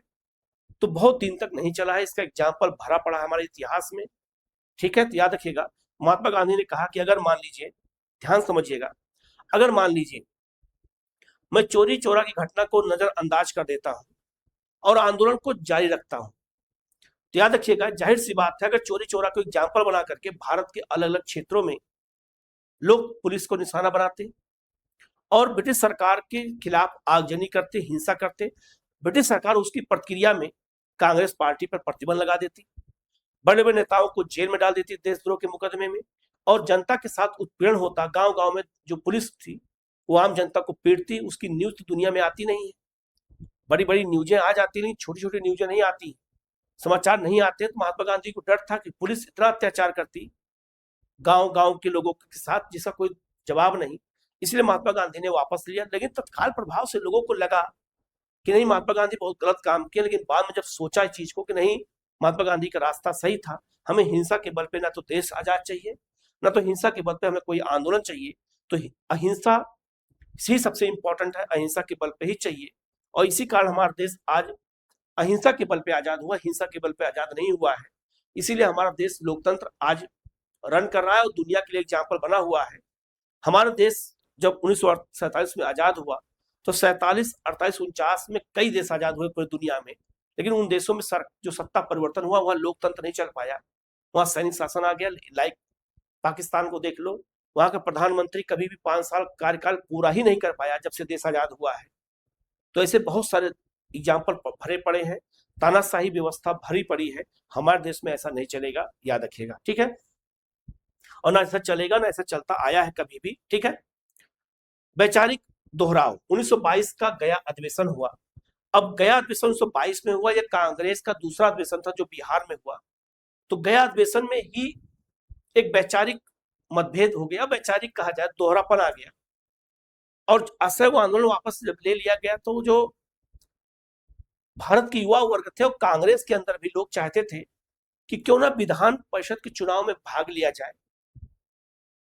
तो बहुत दिन तक नहीं चला है, इसका एग्जाम्पल भरा पड़ा है हमारे इतिहास में। ठीक है, तो याद रखिएगा महात्मा गांधी ने कहा कि अगर मान लीजिए, ध्यान समझिएगा, अगर मान लीजिए मैं चोरी चोरा की घटना को नजरअंदाज कर देता हूं और आंदोलन को जारी रखता हूं, तो याद रखिएगा जाहिर सी बात है, अगर चोरी चोरा को एग्जाम्पल बना करके भारत के अलग अलग क्षेत्रों में लोग पुलिस को निशाना बनाते और ब्रिटिश सरकार के खिलाफ आगजनी करते, हिंसा करते, ब्रिटिश सरकार उसकी प्रतिक्रिया में कांग्रेस पार्टी पर प्रतिबंध लगा देती, बड़े बड़े नेताओं को जेल में डाल देती देशद्रोह के मुकदमे में, और जनता के साथ उत्पीड़न होता। गांव गांव में जो पुलिस थी वो आम जनता को पीटती, उसकी न्यूज तो दुनिया में आती नहीं है, बड़ी बड़ी न्यूजें आ जाती नहीं, छोटी छोटी न्यूजें नहीं आती, समाचार नहीं आते। तो महात्मा गांधी को डर था कि पुलिस इतना अत्याचार करती गांव गांव के लोगों के साथ जिसका कोई जवाब नहीं, इसलिए महात्मा गांधी ने वापस लिया। लेकिन तत्काल प्रभाव से लोगों को लगा कि नहीं, महात्मा गांधी बहुत गलत काम किया, लेकिन बाद में जब सोचा इस चीज को कि नहीं, महात्मा गांधी का रास्ता सही था, हमें हिंसा के बल पे ना तो देश आजाद चाहिए, ना तो हिंसा के बल पे हमें कोई आंदोलन चाहिए, तो अहिंसा ही सबसे इंपॉर्टेंट है, अहिंसा के बल पे ही चाहिए। और इसी कारण हमारा देश आज अहिंसा के बल पे आजाद हुआ, हिंसा के बल पे आजाद नहीं हुआ है। इसीलिए हमारा देश लोकतंत्र आज रन कर रहा है और दुनिया के लिए एग्जाम्पल बना हुआ है। हमारा देश जब 1947 में आजाद हुआ तो 47, 48, 49 में कई देश आजाद हुए पूरी दुनिया में, लेकिन उन देशों में जो सत्ता परिवर्तन हुआ वहां लोकतंत्र नहीं चल पाया, वहां सैनिक शासन आ गया। लाइक पाकिस्तान को देख लो, वहां का प्रधानमंत्री कभी भी 5 साल कार्यकाल पूरा ही नहीं कर पाया जब से देश आजाद हुआ है। तो ऐसे बहुत सारे एग्जाम्पल भरे पड़े हैं, तानाशाही व्यवस्था भरी पड़ी है। हमारे देश में ऐसा नहीं चलेगा, याद रखिएगा, ठीक है। और ना ऐसा चलेगा, ना ऐसा चलता आया है कभी भी, ठीक है। वैचारिक दोहराव 1922 का गया अधिवेशन हुआ। अब गया अधिवेशन 1922 में हुआ, यह कांग्रेस का दूसरा अधिवेशन था जो बिहार में हुआ। तो गया अधिवेशन में ही एक वैचारिक मतभेद हो गया, वैचारिक कहा जाए दोहरापन आ गया और असहयोग आंदोलन वापस जब ले लिया गया तो जो भारत के युवा वर्ग थे और कांग्रेस के अंदर भी लोग चाहते थे कि क्यों ना विधान परिषद के चुनाव में भाग लिया जाए,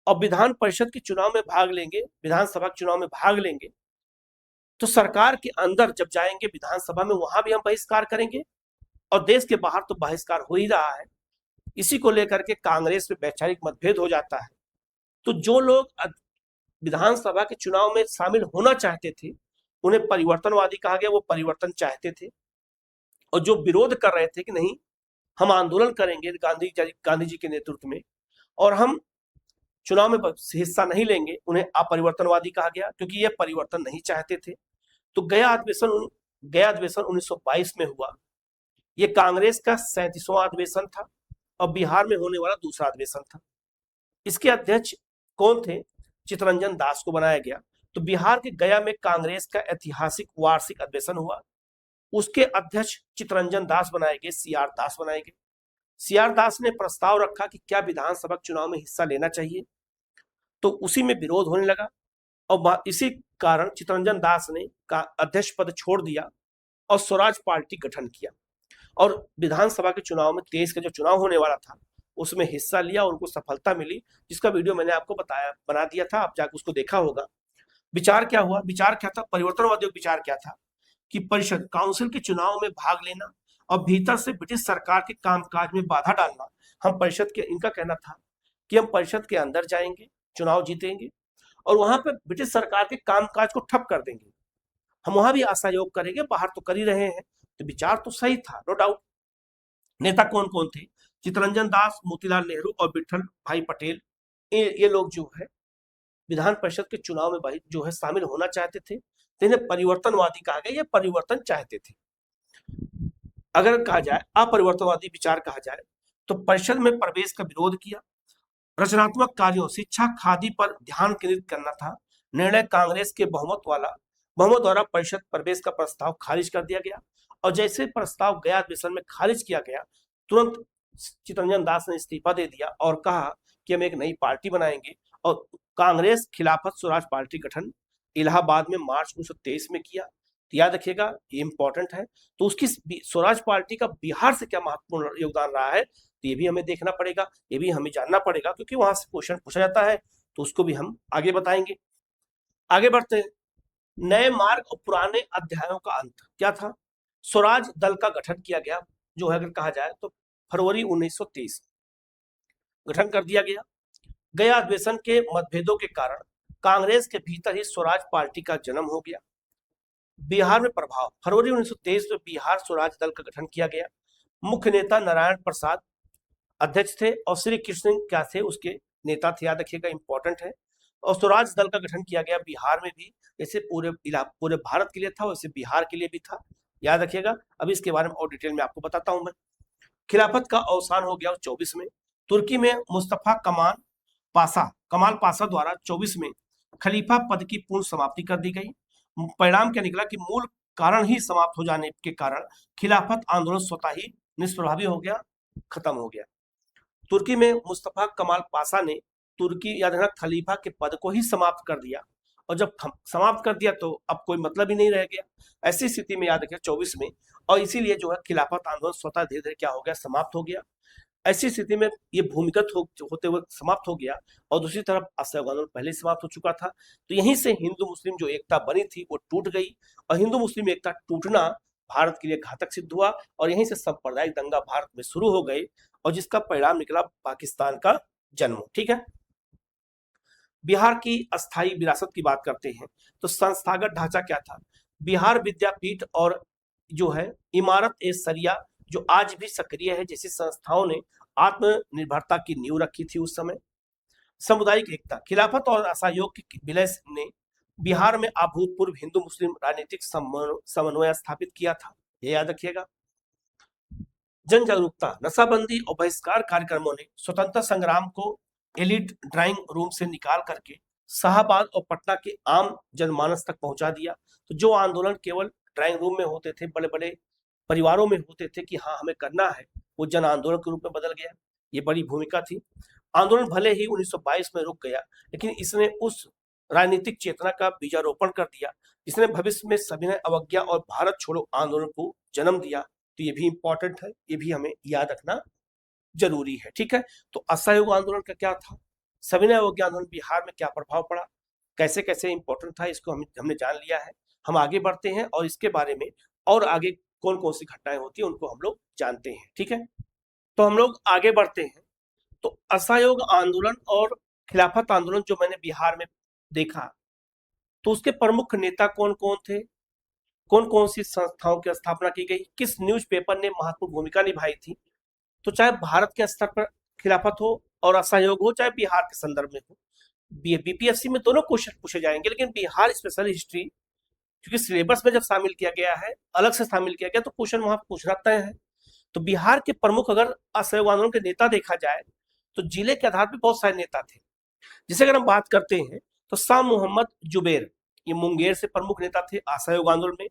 और विधान परिषद के चुनाव में भाग लेंगे, विधानसभा के चुनाव में भाग लेंगे, तो सरकार के अंदर जब जाएंगे विधानसभा में वहां भी हम बहिष्कार करेंगे और देश के बाहर तो बहिष्कार हो ही रहा है। इसी को लेकर के कांग्रेस में वैचारिक मतभेद हो जाता है। तो जो लोग विधानसभा के चुनाव में शामिल होना चाहते थे उन्हें परिवर्तनवादी कहा गया, वो परिवर्तन चाहते थे। और जो विरोध कर रहे थे कि नहीं हम आंदोलन करेंगे गांधी जी के नेतृत्व में और हम चुनाव में हिस्सा नहीं लेंगे, उन्हें अपरिवर्तनवादी कहा गया, क्योंकि ये परिवर्तन नहीं चाहते थे। तो गया अधिवेशन 1922 में हुआ। ये कांग्रेस का 37वां अधिवेशन था और बिहार में होने वाला दूसरा अधिवेशन था। इसके अध्यक्ष कौन थे? चित्तरंजन दास को बनाया गया। तो बिहार के गया में कांग्रेस का ऐतिहासिक वार्षिक अधिवेशन हुआ, उसके अध्यक्ष चित्तरंजन दास बनाए गए, CR दास बनाए गए। सीआर दास ने प्रस्ताव रखा कि क्या विधानसभा चुनाव में हिस्सा लेना चाहिए, तो उसी में विरोध होने लगा और इसी कारण चितरंजन दास ने का अध्यक्ष पद छोड़ दिया और स्वराज पार्टी गठन किया और विधानसभा के चुनाव में 23 का जो चुनाव होने वाला था उसमें हिस्सा लिया और उनको सफलता मिली, जिसका वीडियो मैंने आपको बताया बना दिया था, आप जाकर उसको देखा होगा। विचार क्या हुआ, विचार क्या था, परिवर्तनवादियों का विचार क्या था कि परिषद काउंसिल के चुनाव में भाग लेना और भीतर से ब्रिटिश सरकार के कामकाज में बाधा डालना। हम परिषद के, इनका कहना था कि हम परिषद के अंदर जाएंगे, चुनाव जीतेंगे और वहां पर ब्रिटिश सरकार के कामकाज को ठप कर देंगे, हम वहां भी असहयोग करेंगे, बाहर तो कर ही रहे हैं। तो विचार तो सही था, नो डाउट। नेता कौन कौन थे, चितरंजन दास, मोतीलाल नेहरू और विठल भाई पटेल, ये लोग जो है विधान परिषद के चुनाव में भाई जो है शामिल होना चाहते थे, तो इन्हें परिवर्तनवादी कहा गया, ये परिवर्तन चाहते थे। अगर कहा जाए अपरिवर्तनवादी विचार कहा जाए तो परिषद में प्रवेश का विरोध किया, रचनात्मक कार्यों, शिक्षा, खादी पर ध्यान केंद्रित करना था। निर्णय कांग्रेस के बहुमत द्वारा परिषद प्रवेश का प्रस्ताव खारिज कर दिया गया और जैसे प्रस्ताव गया अधिवेशन में खारिज किया गया, तुरंत चितरंजन दास ने इस्तीफा दे दिया और कहा कि हम एक नई पार्टी बनाएंगे और कांग्रेस खिलाफत स्वराज पार्टी गठन इलाहाबाद में मार्च 1923 में किया। तो याद रखिएगा, ये इंपॉर्टेंट है। तो उसकी स्वराज पार्टी का बिहार से क्या महत्वपूर्ण योगदान रहा है, तो ये भी हमें देखना पड़ेगा, ये भी हमें जानना पड़ेगा, क्योंकि वहां से क्वेश्चन पूछा जाता है, तो उसको भी हम आगे बताएंगे। आगे बढ़ते हैं। नए मार्ग और पुराने अध्यायों का अंत क्या था, स्वराज दल का गठन किया गया, जो है अगर कहा जाए तो फरवरी 1923 गठन कर दिया गया। गया अधिवेशन के मतभेदों के कारण कांग्रेस के भीतर ही स्वराज पार्टी का जन्म हो गया। बिहार में प्रभाव, फरवरी 1923 में बिहार स्वराज दल का गठन किया गया। मुख्य नेता नारायण प्रसाद अध्यक्ष थे और श्री कृष्ण क्या थे उसके नेता थे, याद रखिएगा, इंपॉर्टेंट है। और स्वराज दल का गठन किया गया बिहार में भी, जैसे पूरे भारत के लिए था वैसे बिहार के लिए भी था, याद रखिएगा। अभी इसके बारे में और डिटेल में आपको बताता हूं मैं। खिलाफत का अवसान हो गया 24 में। तुर्की में मुस्तफा कमाल पासा द्वारा 24 में खलीफा पद की पूर्ण समाप्ति कर दी गई। परिणाम क्या निकला कि मूल कारण ही समाप्त हो जाने के कारण खिलाफत आंदोलन स्वतः ही निष्प्रभावी हो गया, खत्म हो गया। तुर्की में मुस्तफा कमाल पासा ने तुर्की या खलीफा के पद को ही समाप्त कर दिया और जब समाप्त कर दिया तो अब कोई मतलब ही नहीं रह गया। ऐसी स्थिति में याद रखिए 24 में, और इसीलिए जो है खिलाफत आंदोलन स्वतः धीरे धीरे क्या हो गया, समाप्त हो गया। ऐसी स्थिति में ये भूमिगत होते हुए समाप्त हो गया और दूसरी तरफ असहयोग आंदोलन पहले समाप्त हो चुका था। तो यहीं से हिंदू मुस्लिम जो एकता बनी थी वो टूट गई और हिंदू मुस्लिम एकता टूटना भारत के लिए घातक सिद्ध हुआ और यहीं से सांप्रदायिक दंगा भारत में शुरू हो गए और जिसका परिणाम निकला पाकिस्तान का जन्म। ठीक है, बिहार की अस्थायी विरासत की बात करते हैं तो संस्थागत ढांचा क्या था। बिहार विद्यापीठ और जो है इमारत ए सरिया जो आज भी सक्रिय है, जैसी संस्थाओं ने आत्मनिर्भरता की नींव रखी थी उस समय। सामुदायिक एकता, खिलाफत और असहयोग के विलय ने बिहार में अभूतपूर्व हिंदू मुस्लिम राजनीतिक समन्वय स्थापित किया था, ये याद रखिएगा। जन जागरूकता, नशाबंदी और बहिष्कार कार्यक्रमों ने स्वतंत्रता संग्राम को एलिट ड्राइंग रूम से निकाल करके शाहबाद और पटना के आम जनमानस तक पहुंचा दिया। तो जो आंदोलन केवल ड्राइंग रूम में होते थे, बड़े बड़े परिवारों में होते थे कि हाँ हमें करना है, वो जन आंदोलन के रूप में बदल गया। ये बड़ी भूमिका थी। आंदोलन भले ही 1922 में रुक गया, लेकिन इसने उस राजनीतिक चेतना का बीजारोपण कर दिया जिसने भविष्य में सविनय अवज्ञा और भारत छोड़ो आंदोलन को जन्म दिया। तो ये भी इंपॉर्टेंट है, ये भी हमें याद रखना जरूरी है। ठीक है, तो असहयोग आंदोलन का क्या था, सविनय अवज्ञा आंदोलन बिहार में क्या प्रभाव पड़ा, कैसे कैसे इंपॉर्टेंट था, इसको हमने जान लिया है। हम आगे बढ़ते हैं और इसके बारे में और आगे कौन कौन सी घटनाएं होती है उनको हम लोग जानते हैं। ठीक है, तो हम लोग आगे बढ़ते हैं। तो असहयोग आंदोलन और खिलाफत आंदोलन जो मैंने बिहार में देखा, तो उसके प्रमुख नेता कौन कौन थे, कौन कौन सी संस्थाओं की स्थापना की गई, किस न्यूज़पेपर ने महत्वपूर्ण भूमिका निभाई थी। तो चाहे भारत के स्तर पर खिलाफत हो और असहयोग हो, चाहे बिहार के संदर्भ में हो, बीपीएससी में दोनों क्वेश्चन पूछे जाएंगे, लेकिन बिहार स्पेशल हिस्ट्री क्योंकि सिलेबस में जब शामिल किया गया है, अलग से शामिल किया गया, तो क्वेश्चन वहां पूछना तय है। तो बिहार के प्रमुख अगर असहयोग आंदोलन के नेता देखा जाए तो जिले के आधार पर बहुत सारे नेता थे। जिसे अगर हम बात करते हैं तो शाह मोहम्मद जुबैर, ये मुंगेर से प्रमुख नेता थे असहयोग आंदोलन में।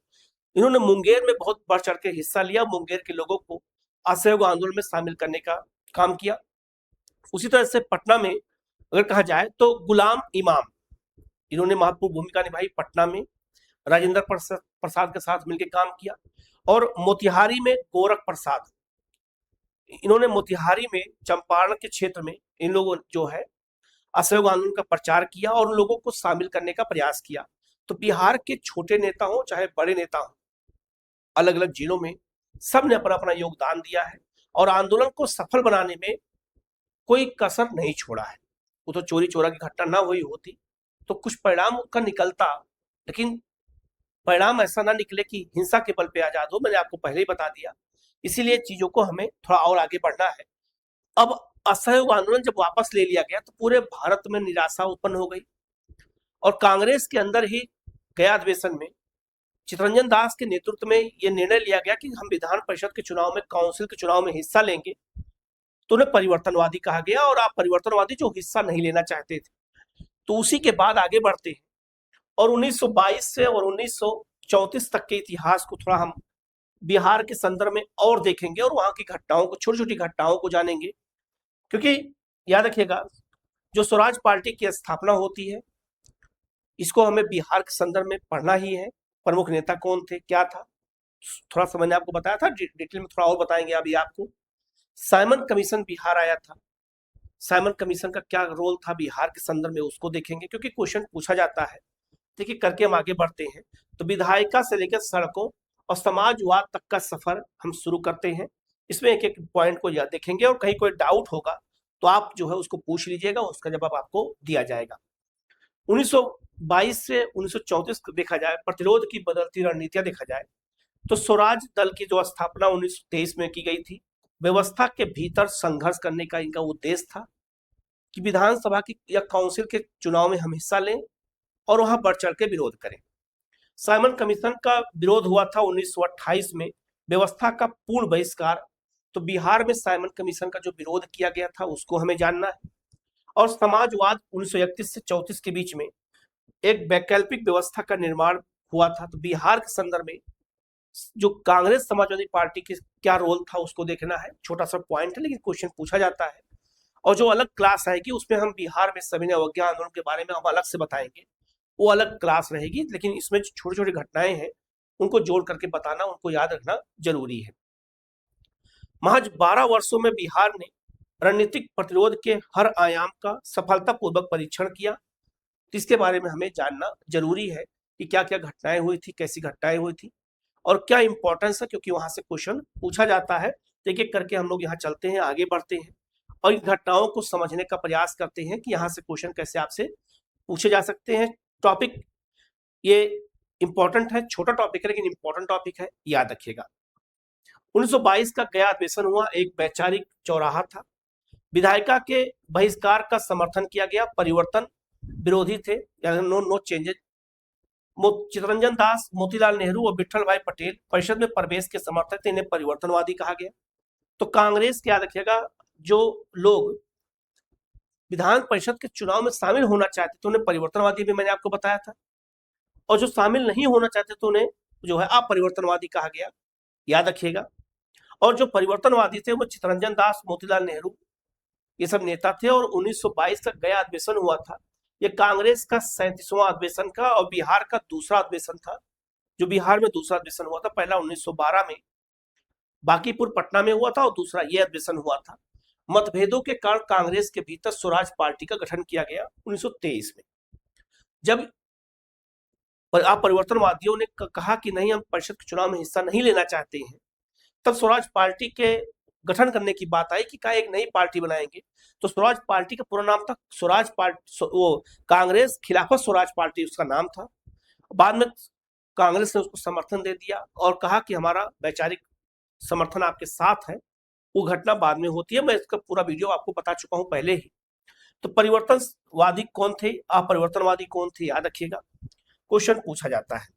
इन्होंने मुंगेर में बहुत बढ़ चढ़ के हिस्सा लिया, मुंगेर के लोगों को असहयोग आंदोलन में शामिल करने का काम किया। उसी तरह से पटना में अगर कहा जाए तो गुलाम इमाम, इन्होंने महत्वपूर्ण भूमिका निभाई पटना में, राजेंद्र प्रसाद के साथ मिलकर काम किया। और मोतिहारी में गोरख प्रसाद, इन्होंने मोतिहारी में चंपारण के क्षेत्र में इन लोगों जो है असहयोग आंदोलन का प्रचार किया और उन लोगों को शामिल करने का प्रयास किया। तो बिहार के छोटे नेता हो चाहे बड़े नेता हो, अलग अलग जिलों में सब ने अपना अपना योगदान दिया है और आंदोलन को सफल बनाने में कोई कसर नहीं छोड़ा है। वो तो चोरी चोरा की घटना ना हुई होती तो कुछ परिणाम उसका निकलता, लेकिन परिणाम ऐसा ना निकले कि हिंसा के बल पे आजाद हो, मैंने आपको पहले ही बता दिया। इसीलिए चीजों को हमें थोड़ा और आगे बढ़ना है। अब असहयोग आंदोलन जब वापस ले लिया गया तो पूरे भारत में निराशा उत्पन्न हो गई और कांग्रेस के अंदर ही गया अधिवेशन में चितरंजन दास के नेतृत्व में यह निर्णय लिया गया कि हम विधान परिषद के चुनाव में, काउंसिल के चुनाव में हिस्सा लेंगे। तो उन्हें परिवर्तनवादी कहा गया और आप परिवर्तनवादी जो हिस्सा नहीं लेना चाहते थे। तो उसी के बाद आगे बढ़ते हैं और 1922 से और 1934 तक के इतिहास को थोड़ा हम बिहार के संदर्भ में और देखेंगे और वहां की घटनाओं को, छोटी छोटी घटनाओं को जानेंगे। क्योंकि याद रखिएगा, जो स्वराज पार्टी की स्थापना होती है इसको हमें बिहार के संदर्भ में पढ़ना ही है। प्रमुख नेता कौन थे, क्या था, थोड़ा सा मैंने आपको बताया था, डिटेल में थोड़ा और बताएंगे अभी आपको। साइमन कमीशन बिहार आया था, साइमन कमीशन का क्या रोल था बिहार के संदर्भ में उसको देखेंगे, क्योंकि क्वेश्चन पूछा जाता है। देखिए करके हम आगे बढ़ते हैं। तो विधायिका से लेकर सड़कों और समाजवाद तक का सफर हम शुरू करते हैं। इसमें एक एक पॉइंट को याद देखेंगे और कहीं कोई डाउट होगा तो आप जो है उसको पूछ लीजिएगा, उसका जवाब आपको दिया जाएगा। 1922 से 1934 देखा जाए, प्रतिरोध की बदलती रणनीतियां देखा जाए तो स्वराज दल की जो स्थापना 1923 में की गई थी, व्यवस्था के भीतर संघर्ष करने का इनका उद्देश्य था कि विधानसभा की या काउंसिल के चुनाव में हम हिस्सा लें और वहां बढ़ चढ़ के विरोध करें। साइमन कमीशन का विरोध हुआ था 1928 में, व्यवस्था का पूर्ण बहिष्कार। तो बिहार में साइमन कमीशन का जो विरोध किया गया था उसको हमें जानना है। और समाजवाद 1931 से 34 के बीच में एक वैकल्पिक व्यवस्था का निर्माण हुआ था। तो बिहार के संदर्भ में जो कांग्रेस समाजवादी पार्टी के क्या रोल था उसको देखना है। छोटा सा पॉइंट है लेकिन क्वेश्चन पूछा जाता है। और जो अलग क्लास आएगी उसमें हम बिहार में सविनय अवज्ञा आंदोलन के बारे में हम अलग से बताएंगे, वो अलग क्लास रहेगी। लेकिन इसमें जो छोटी छोटी घटनाएं हैं उनको जोड़ करके बताना, उनको याद रखना जरूरी है। महज 12 वर्षों में बिहार ने रणनीतिक प्रतिरोध के हर आयाम का सफलतापूर्वक परीक्षण किया। इसके बारे में हमें जानना जरूरी है कि क्या क्या घटनाएं हुई थी, कैसी घटनाएं हुई थी और क्या इंपॉर्टेंस है, क्योंकि वहां से क्वेश्चन पूछा जाता है। एक एक करके हम लोग यहाँ चलते हैं, आगे बढ़ते हैं और इन घटनाओं को समझने का प्रयास करते हैं कि यहाँ से क्वेश्चन कैसे आपसे पूछे जा सकते हैं। टॉपिक ये इंपॉर्टेंट है, छोटा टॉपिक है लेकिन इंपॉर्टेंट टॉपिक है, याद रखिएगा। 1922 का गया अधिवेशन हुआ, एक वैचारिक चौराहा था। विधायिका के बहिष्कार का समर्थन किया गया, परिवर्तन विरोधी थे, नो चेंजेस। चितरंजन दास, मोतीलाल नेहरू और विठल भाई पटेल परिषद में प्रवेश के समर्थक थे, इन्हें परिवर्तनवादी कहा गया। तो कांग्रेस क्या रखिएगा, जो लोग विधान परिषद के चुनाव में शामिल होना चाहते थे उन्हें परिवर्तनवादी भी मैंने आपको बताया था, और जो शामिल नहीं होना चाहते तो उन्हें जो है अपरिवर्तनवादी कहा गया, याद रखिएगा। और जो परिवर्तनवादी थे वो चितरंजन दास, मोतीलाल नेहरू, ये सब नेता थे। और 1922 का गया अधिवेशन हुआ था, ये कांग्रेस का 37वां अधिवेशन का और बिहार का दूसरा अधिवेशन था। जो बिहार में दूसरा अधिवेशन हुआ था, पहला 1912 में बांकीपुर पटना में हुआ था और दूसरा ये अधिवेशन हुआ था। मतभेदों के कारण कांग्रेस के भीतर स्वराज पार्टी का गठन किया गया 1923 में। जब अपरिवर्तनवादियों ने कहा कि नहीं, हम परिषद के चुनाव में हिस्सा नहीं लेना चाहते हैं, तब स्वराज पार्टी के गठन करने की बात आई कि एक नई पार्टी बनाएंगे। तो स्वराज पार्टी का पूरा नाम था स्वराज पार्टी, वो कांग्रेस खिलाफत स्वराज पार्टी उसका नाम था। बाद में कांग्रेस ने उसको समर्थन दे दिया और कहा कि हमारा वैचारिक समर्थन आपके साथ है। वो घटना बाद में होती है, मैं इसका पूरा वीडियो आपको बता चुका हूं पहले ही। तो परिवर्तनवादी कौन थे, अपरिवर्तनवादी कौन थे, याद रखिएगा, क्वेश्चन पूछा जाता है।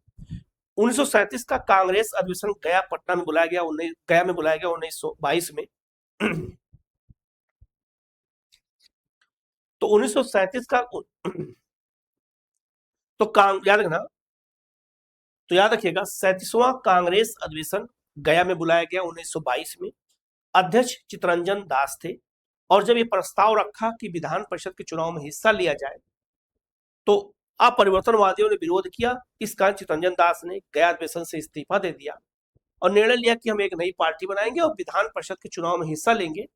1937 का कांग्रेस अधिवेशन गया पटना में बुलाया गया, गया में बुलाया गया 1922 में। तो 1937 का तो याद रखना, तो याद रखिएगा 37वां कांग्रेस अधिवेशन गया में बुलाया गया 1922 में। अध्यक्ष चितरंजन दास थे। और जब ये प्रस्ताव रखा कि विधान परिषद के चुनाव में हिस्सा लिया जाए तो अपरिवर्तनवादियों ने विरोध किया। इस कारण चितरंजन दास ने गया अधिवेशन से इस्तीफा दे दिया और निर्णय लिया कि हम एक नई पार्टी बनाएंगे और विधान परिषद के चुनाव में हिस्सा लेंगे।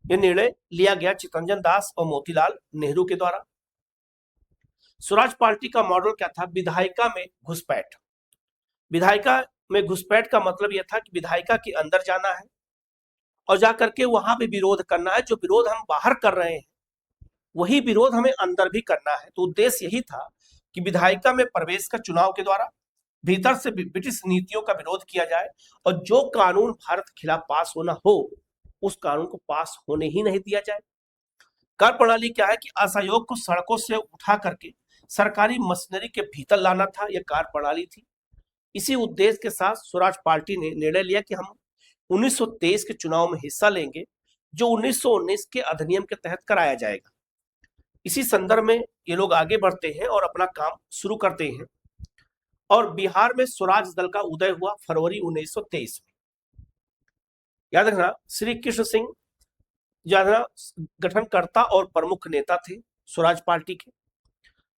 यह निर्णय लिया गया चितरंजन दास और मोतीलाल नेहरू के द्वारा। स्वराज पार्टी का मॉडल क्या था? विधायिका में घुसपैठ। विधायिका में घुसपैठ का मतलब यह था कि विधायिका के अंदर जाना है और जाकर के वहां पे विरोध करना है। जो विरोध हम बाहर कर रहे हैं वही विरोध हमें अंदर भी करना है। तो उद्देश्य यही था कि विधायिका में प्रवेश का चुनाव के द्वारा भीतर से ब्रिटिश नीतियों का विरोध किया जाए और जो कानून भारत के खिलाफ पास होना हो उस कानून को पास होने ही नहीं दिया जाए। कर प्रणाली क्या है कि असहयोग को सड़कों से उठा करके सरकारी मशीनरी के भीतर लाना था, यह कार्य प्रणाली थी। इसी उद्देश्य के साथ स्वराज पार्टी ने निर्णय लिया कि हम 1923 के चुनाव में हिस्सा लेंगे जो 1919 के अधिनियम के तहत कराया जाएगा। इसी संदर्भ में ये लोग आगे बढ़ते हैं और अपना काम शुरू करते हैं और बिहार में स्वराज दल का उदय हुआ फरवरी 1923 में। याद रखना श्री कृष्ण सिंह गठनकर्ता और प्रमुख नेता थे स्वराज पार्टी के।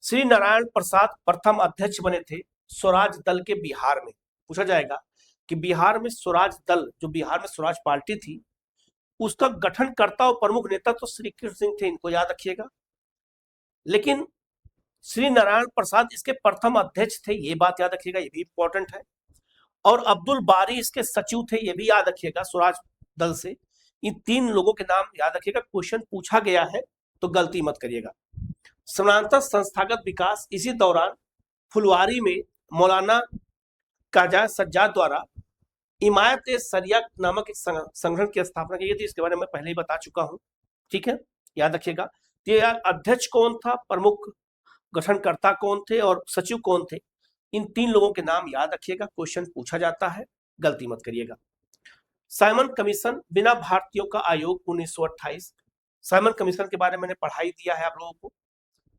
श्री नारायण प्रसाद प्रथम अध्यक्ष बने थे स्वराज दल के बिहार में। पूछा जाएगा कि बिहार में स्वराज दल, जो बिहार में स्वराज पार्टी थी, उसका गठनकर्ता और प्रमुख नेता तो श्री कृष्ण सिंह थे, इनको याद रखिएगा। लेकिन श्री नारायण प्रसाद इसके प्रथम अध्यक्ष थे, ये बात याद रखिएगा, ये भी इंपॉर्टेंट है। और अब्दुल बारी इसके सचिव थे, ये भी याद रखिएगा स्वराज दल से। इन तीन लोगों के नाम याद रखिएगा, क्वेश्चन पूछा गया है तो गलती मत करिएगा। समानांतर संस्थागत विकास, इसी दौरान फुलवारी में मौलाना काजा सज्जाद द्वारा इमायत सरिया नामक एक संगठन की स्थापना की गई थी। इसके बारे में पहले ही बता चुका हूं, ठीक है, याद रखिएगा। ये अध्यक्ष कौन था, प्रमुख गठनकर्ता कौन थे और सचिव कौन थे, इन तीन लोगों के नाम याद रखिएगा, क्वेश्चन पूछा जाता है, गलती मत करिएगा। साइमन कमीशन, बिना भारतीयों का आयोग 1928। साइमन कमीशन के बारे में मैंने पढ़ाई दिया है आप लोगों को,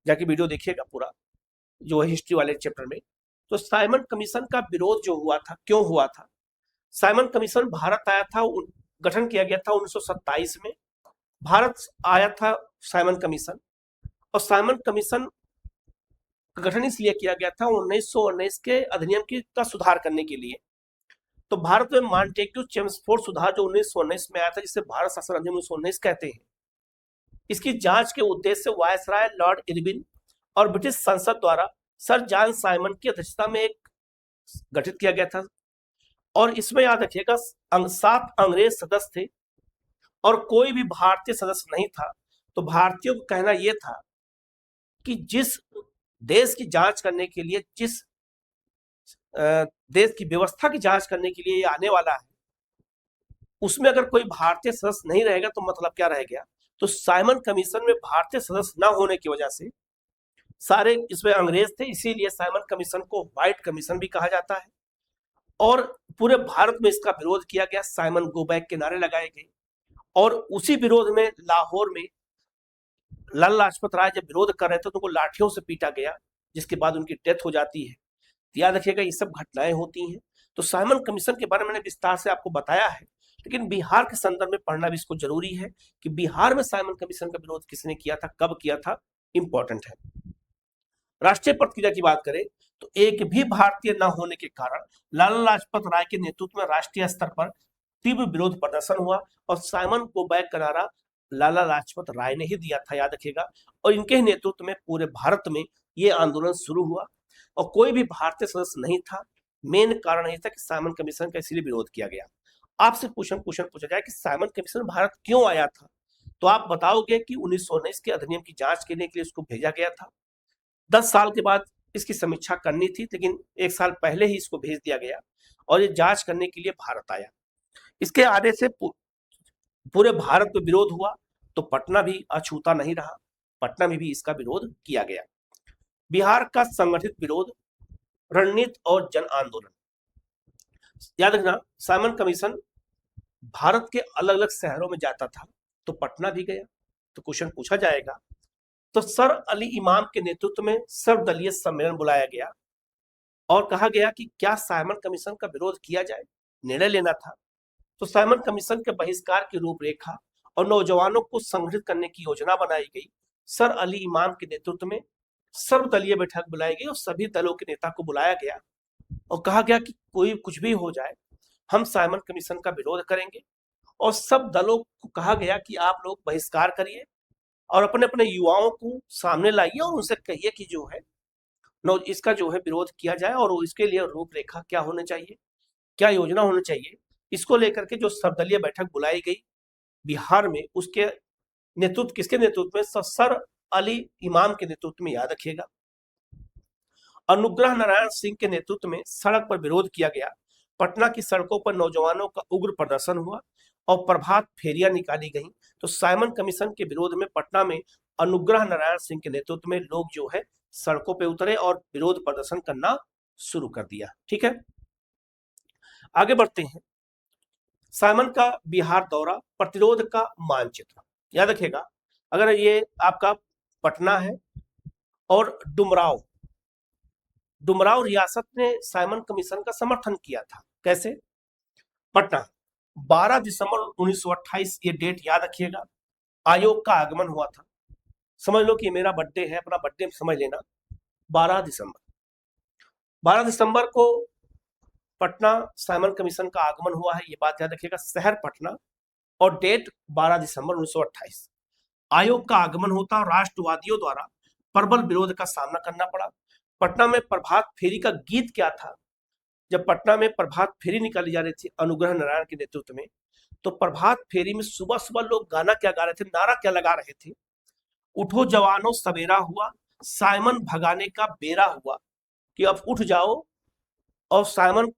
जाके वीडियो देखिएगा पूरा, जो है हिस्ट्री वाले चैप्टर में। तो साइमन कमीशन का विरोध जो हुआ था, क्यों हुआ था? साइमन कमीशन भारत आया था, गठन किया गया था 1927 में। भारत आया था साइमन कमीशन, और साइमन कमीशन का गठन इसलिए किया गया था 1919 के अधिनियम का सुधार करने के लिए। तो भारत में मॉन्टेग्यू चेम्सफोर्ड सुधार जो 1919 में आया था, जिसे भारत शासन अधिनियम 1919 कहते हैं, इसकी जांच के उद्देश्य से वायसराय लॉर्ड इरविन और ब्रिटिश संसद द्वारा सर जॉन साइमन की अध्यक्षता में एक गठित किया गया था। और इसमें याद रखिएगा 7 अंग्रेज सदस्य थे और कोई भी भारतीय सदस्य नहीं था। तो भारतीयों का कहना यह था कि जिस देश की जांच करने के लिए, जिस देश की व्यवस्था की जांच करने के लिए ये आने वाला है, उसमें अगर कोई भारतीय सदस्य नहीं रहेगा तो मतलब क्या रह गया। तो साइमन कमीशन में भारतीय सदस्य न होने की वजह से सारे इसमें अंग्रेज थे, इसीलिए साइमन कमीशन को व्हाइट कमीशन भी कहा जाता है। और पूरे भारत में इसका विरोध किया गया, साइमन गो बैक के नारे लगाए गए। और उसी विरोध में लाहौर में लाला लाजपत राय जब विरोध कर रहे थे तो उनको लाठियों से पीटा गया, जिसके बाद उनकी डेथ हो जाती है। याद रखिएगा ये सब घटनाएं होती हैं। तो साइमन कमीशन के बारे में मैंने विस्तार से आपको बताया है, लेकिन बिहार के संदर्भ में पढ़ना भी इसको जरूरी है कि बिहार में साइमन कमीशन का विरोध किसने किया था, कब किया था, इंपॉर्टेंट है। राष्ट्रीय प्रतिक्रिया की बात करें तो एक भी भारतीय न होने के कारण लाला लाजपत राय के नेतृत्व में राष्ट्रीय स्तर पर तीव्र विरोध प्रदर्शन हुआ और साइमन गो बैक का नारा लाला लाजपत राय ने ही दिया था, याद रखिएगा। और इनके नेतृत्व में पूरे भारत में ये आंदोलन शुरू हुआ और कोई भी भारतीय सदस्य नहीं था। मेन कारण यही था कि साइमन कमीशन का इसीलिए विरोध किया गया। आपसे क्वेश्चन पूछा जाए कि साइमन कमीशन भारत क्यों आया था, तो आप बताओगे कि 1919 के अधिनियम की जांच करने के लिए उसको भेजा गया था। 10 साल के बाद इसकी समीक्षा करनी थी, लेकिन 1 साल पहले ही इसको भेज दिया गया और ये जांच करने के लिए भारत आया। इसके आने से पूरे भारत में विरोध हुआ, तो पटना भी अछूता नहीं रहा, पटना में भी इसका विरोध किया गया। बिहार का संगठित विरोध, रणनीति और जन आंदोलन। याद रखना साइमन कमीशन भारत के अलग अलग शहरों में जाता था, तो पटना भी गया। तो क्वेश्चन पूछा जाएगा, तो सर अली इमाम के नेतृत्व में सर्वदलीय सम्मेलन बुलाया गया और कहा गया कि क्या साइमन कमीशन का विरोध किया जाए, निर्णय लेना था। तो साइमन कमीशन के बहिष्कार की रूपरेखा और नौजवानों को संगठित करने की योजना बनाई गई। सर अली इमाम के नेतृत्व में सर्वदलीय बैठक बुलाई गई और सभी दलों के नेता को बुलाया गया और कहा गया कि कोई कुछ भी हो जाए, हम साइमन कमीशन का विरोध करेंगे। और सब दलों को कहा गया कि आप लोग बहिष्कार करिए और अपने अपने युवाओं को सामने लाइए और उनसे कहिए कि जो है इसका जो है विरोध किया जाए और इसके लिए रूपरेखा क्या होनी चाहिए, क्या योजना होनी चाहिए। इसको लेकर के जो सर्वदलीय बैठक बुलाई गई बिहार में, उसके नेतृत्व किसके नेतृत्व में? सर अली इमाम के नेतृत्व में, याद रखिएगा। अनुग्रह नारायण सिंह के नेतृत्व में सड़क पर विरोध किया गया। पटना की सड़कों पर नौजवानों का उग्र प्रदर्शन हुआ और प्रभात फेरियां निकाली गईं। तो साइमन कमीशन के विरोध में पटना में अनुग्रह नारायण सिंह के नेतृत्व में लोग जो है सड़कों पे उतरे और विरोध प्रदर्शन करना शुरू कर दिया। ठीक है, आगे बढ़ते हैं। साइमन का बिहार दौरा, प्रतिरोध का मानचित्र, याद रखिएगा। अगर ये आपका पटना है और डुमराव रियासत ने साइमन कमीशन का समर्थन किया था। कैसे? पटना 12 दिसंबर 1928, ये डेट याद रखिएगा। आयोग का आगमन हुआ था। समझ लो कि मेरा बर्थडे है, अपना बर्थडे समझ लेना। 12 दिसंबर को पटना साइमन कमीशन का आगमन हुआ है, ये बात याद रखिएगा। शहर पटना और डेट 12 दिसंबर 1928। आयोग का आगमन होता और राष्ट्रवादियों द्वारा प्रबल विरोध का सामना करना पड़ा। पटना में प्रभात फेरी का गीत क्या था? जब पटना में प्रभात फेरी निकाली जा रही थी अनुग्रह नारायण के नेतृत्व में, तो प्रभात फेरी में सुबह सुबह लोग गाना क्या गा रहे थे, नारा क्या लगा रहे थे? उठो जवानों सवेरा हुआ, साइमन भगाने का बेरा हुआ, कि अब उठ जाओ और साइमन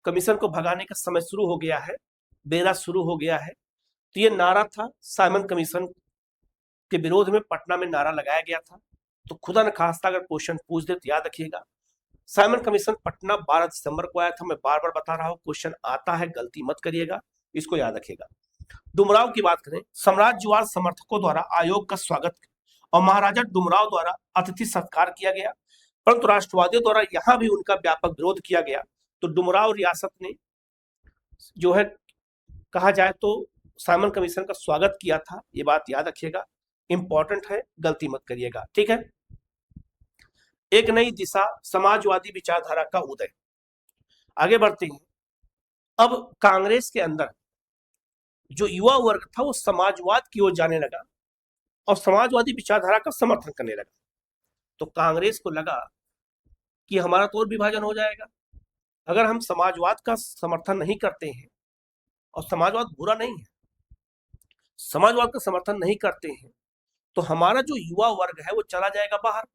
कमीशन को भगाने का समय शुरू हो गया है, बेरा शुरू हो गया है। तो ये नारा था, साइमन कमीशन के विरोध में पटना में नारा लगाया गया था। तो खुदा न खास्ता अगर क्वेश्चन पूछ दे तो याद रखिएगा, साइमन कमीशन पटना 12 दिसंबर को आया था। मैं बार बार बता रहा हूं, क्वेश्चन आता है, गलती मत करिएगा, इसको याद रखिएगा। डुमराव की बात करें, साम्राज्यवाद समर्थकों द्वारा आयोग का स्वागत और महाराजा डुमराव द्वारा अतिथि सत्कार किया गया, परंतु राष्ट्रवादियों द्वारा यहां भी उनका व्यापक विरोध किया गया। तो डुमराव रियासत ने जो है कहा जाए तो साइमन कमीशन का स्वागत किया था, ये बात याद रखिएगा, इंपॉर्टेंट है, गलती मत करिएगा। ठीक है, एक नई दिशा, समाजवादी विचारधारा का उदय। आगे बढ़ते हैं। अब कांग्रेस के अंदर जो युवा वर्ग था वो समाजवाद की ओर जाने लगा और समाजवादी विचारधारा का समर्थन करने लगा। तो कांग्रेस को लगा कि हमारा तो और विभाजन हो जाएगा अगर हम समाजवाद का समर्थन नहीं करते हैं। और समाजवाद बुरा नहीं है, समाजवाद का समर्थन नहीं करते हैं तो हमारा जो युवा वर्ग है वो चला जाएगा बाहर।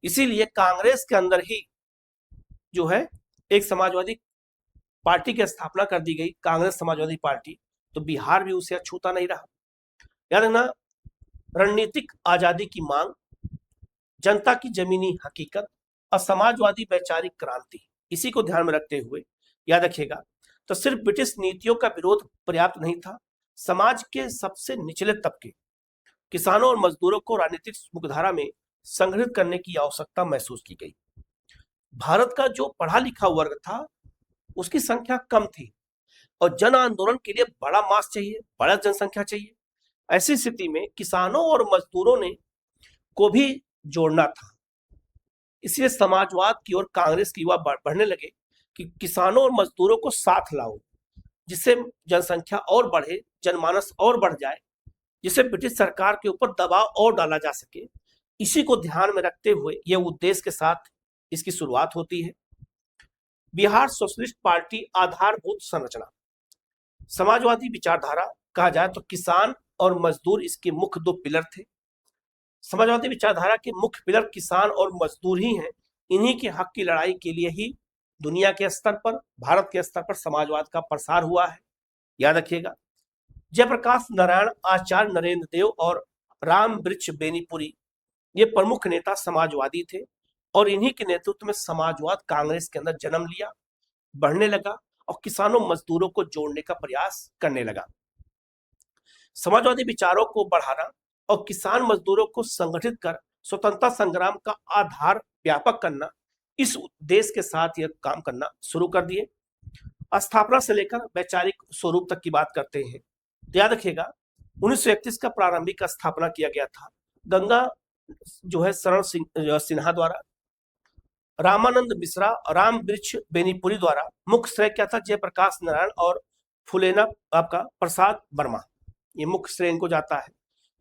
इसीलिए कांग्रेस के अंदर ही जो है एक समाजवादी पार्टी की स्थापना कर दी गई, कांग्रेस समाजवादी पार्टी। तो बिहार भी उसे छूता नहीं रहा। याद रखना, रणनीतिक आजादी की मांग, जनता की जमीनी हकीकत और समाजवादी वैचारिक क्रांति, इसी को ध्यान में रखते हुए याद रखिएगा। तो सिर्फ ब्रिटिश नीतियों का विरोध पर्याप्त नहीं था, समाज के सबसे निचले तबके, किसानों और मजदूरों को राजनीतिक मुख्यधारा में संगठित करने की आवश्यकता महसूस की गई। भारत का जो पढ़ा लिखा वर्ग था उसकी संख्या कम थी और जन आंदोलन के लिए बड़ा मास चाहिए, बड़ा जनसंख्या चाहिए। ऐसी स्थिति में किसानों और मजदूरों ने को भी जोड़ना था। इसलिए समाजवाद की ओर कांग्रेस की युवा बढ़ने लगे कि किसानों और मजदूरों को साथ लाओ, जिससे जनसंख्या और बढ़े, जनमानस और बढ़ जाए, जिससे ब्रिटिश सरकार के ऊपर दबाव और डाला जा सके। इसी को ध्यान में रखते हुए यह उद्देश्य के साथ इसकी शुरुआत होती है। बिहार सोशलिस्ट पार्टी आधारभूत संरचना, समाजवादी विचारधारा कहा जाए तो किसान और मजदूर इसके मुख्य दो पिलर थे। समाजवादी विचारधारा के मुख्य पिलर किसान और मजदूर ही हैं। इन्हीं के हक की लड़ाई के लिए ही दुनिया के स्तर पर, भारत के स्तर पर समाजवाद का प्रसार हुआ है, याद रखिएगा। जयप्रकाश नारायण, आचार्य नरेंद्र देव और राम वृक्ष बेनीपुरी ये प्रमुख नेता समाजवादी थे और इन्हीं के नेतृत्व में समाजवाद कांग्रेस के अंदर जन्म लिया, बढ़ने लगा और किसानों मजदूरों को जोड़ने का प्रयास करने लगा। समाजवादी विचारों को बढ़ाना और किसान मजदूरों को संगठित कर स्वतंत्रता संग्राम का आधार व्यापक करना, इस उद्देश्य के साथ यह काम करना शुरू कर दिए। स्थापना से लेकर वैचारिक स्वरूप तक की बात करते हैं तो याद रखिएगा 1931 का प्रारंभिक स्थापना किया गया था गंगा जो है शरण सिन्हा द्वारा, रामानंद मिश्रा, राम वृक्ष बेनीपुरी द्वारा। मुख्य श्रेय क्या था? जयप्रकाश नारायण और फुलेना आपका प्रसाद वर्मा, ये मुख्य श्रेय इनको जाता है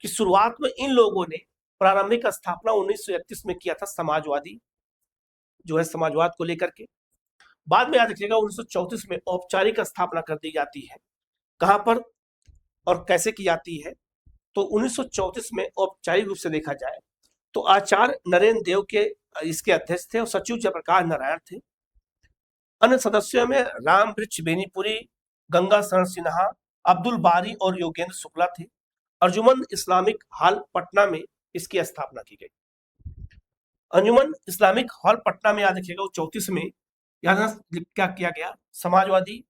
कि शुरुआत में इन लोगों ने प्रारंभिक स्थापना 1931 में किया था समाजवादी जो है समाजवाद को लेकर के। बाद में याद रखिएगा 1934 में औपचारिक स्थापना कर दी जाती है। कहां पर और कैसे की जाती है? तो 1934 में औपचारिक रूप से देखा जाए तो आचार्य नरेंद्र देव के इसके अध्यक्ष थे और सचिव जयप्रकाश नारायण थे। अन्य सदस्यों में राम वृक्ष बेनीपुरी, गंगा शरण सिन्हा, अब्दुल बारी और योगेंद्र शुक्ला थे। अंजुमन इस्लामिक हॉल पटना में इसकी स्थापना की गई। अंजुमन इस्लामिक हॉल पटना में याद रखिएगा 34 में क्या किया गया? समाजवादी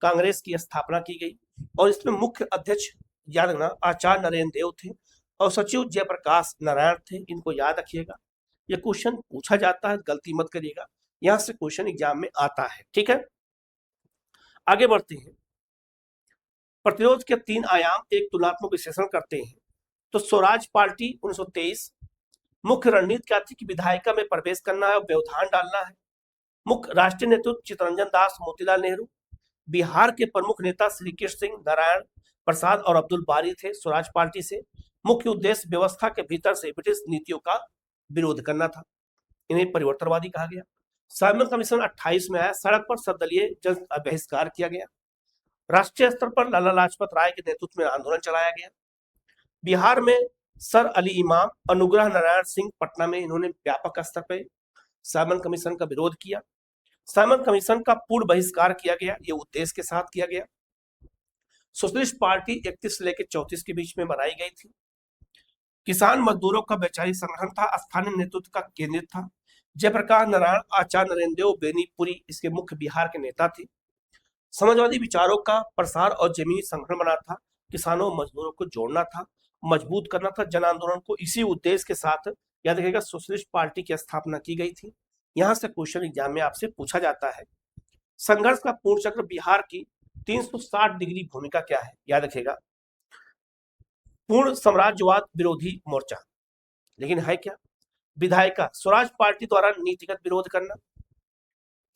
कांग्रेस की स्थापना की गई और इसमें मुख्य अध्यक्ष याद रखना आचार्य नरेंद्र देव थे और सचिव जयप्रकाश नारायण थे। इनको याद रखिएगा, ये क्वेश्चन पूछा जाता है, गलती मत करिएगा, यहां से क्वेश्चन एग्जाम में आता है। ठीक है, आगे बढ़ते हैं। प्रतिरोध के 3 आयाम एक तुलनात्मक विश्लेषण करते हैं। तो स्वराज पार्टी 1923, मुख्य रणनीति क्या थी कि विधायिका में प्रवेश करना है और व्यवधान डालना है। मुख्य राष्ट्रीय नेतृत्व चित्तरंजन दास, मोतीलाल नेहरू। बिहार के प्रमुख नेता श्री कृष्ण सिंह, नारायण प्रसाद और अब्दुल बारी थे स्वराज पार्टी से। मुख्य उद्देश्य व्यवस्था के भीतर से ब्रिटिश नीतियों का विरोध करना था, इन्हें परिवर्तनवादी कहा गया। साइमन कमीशन 28 में आया, सड़क पर सर्वदलीय जन बहिष्कार किया गया। राष्ट्रीय स्तर पर लाला लाजपत राय के नेतृत्व में आंदोलन चलाया गया। बिहार में सर अली इमाम, अनुग्रह नारायण सिंह पटना में इन्होंने व्यापक स्तर पर साइमन कमीशन का विरोध किया। साइमन कमीशन का पूर्ण बहिष्कार किया गया, ये उद्देश्य के साथ किया गया। सोशलिस्ट पार्टी 31 से लेकर 34 के बीच में बनाई गई थी। किसान मजदूरों का वैचारिक संगठन था, स्थानीय नेतृत्व का केंद्रित था। जयप्रकाश नारायण, आचार्य नरेंद्र देव बेनीपुरी इसके मुख्य बिहार के नेता थे। समाजवादी विचारों का प्रसार और जमीनी संगठन बना था। किसानों मजदूरों को जोड़ना था, मजबूत करना था जन आंदोलन को। इसी उद्देश्य के साथ याद रखिएगा सोशलिस्ट पार्टी की स्थापना की गई थी। यहां से क्वेश्चन एग्जाम में आपसे पूछा जाता है। संघर्ष का पूर्ण चक्र बिहार की 360 डिग्री भूमिका क्या है? याद रखिएगा, पूर्ण साम्राज्यवाद विरोधी मोर्चा, लेकिन है क्या? विधायिका स्वराज पार्टी द्वारा नीतिगत विरोध करना।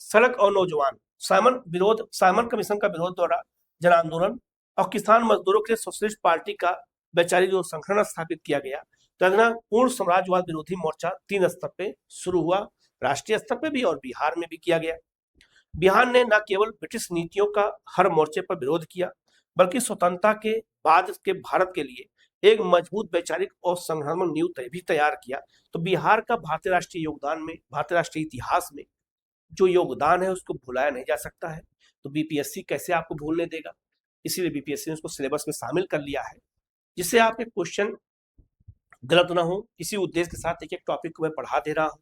सड़क और नौजवान, साइमन कमीशन का विरोध द्वारा जन आंदोलन और किसान मजदूरों के लिए सोशलिस्ट पार्टी का वैचारिक जो संगठन स्थापित किया गया। तो पूर्ण साम्राज्यवाद विरोधी मोर्चा 3 स्तर पे शुरू हुआ, राष्ट्रीय स्तर पे भी और बिहार में भी किया गया। बिहार ने न केवल ब्रिटिश नीतियों का हर मोर्चे पर विरोध किया, बल्कि स्वतंत्रता के बाद के भारत के लिए एक मजबूत वैचारिक और संगठनात्मक नींव भी तैयार किया। तो बिहार का भारतीय राष्ट्रीय योगदान में, भारतीय राष्ट्रीय इतिहास में जो योगदान है उसको भुलाया नहीं जा सकता है। तो बीपीएससी कैसे आपको भूलने देगा, इसीलिए बीपीएससी ने उसको सिलेबस में शामिल कर लिया है, जिससे आपके क्वेश्चन गलत ना हो। इसी उद्देश्य के साथ एक एक टॉपिक को मैं पढ़ा दे रहा हूँ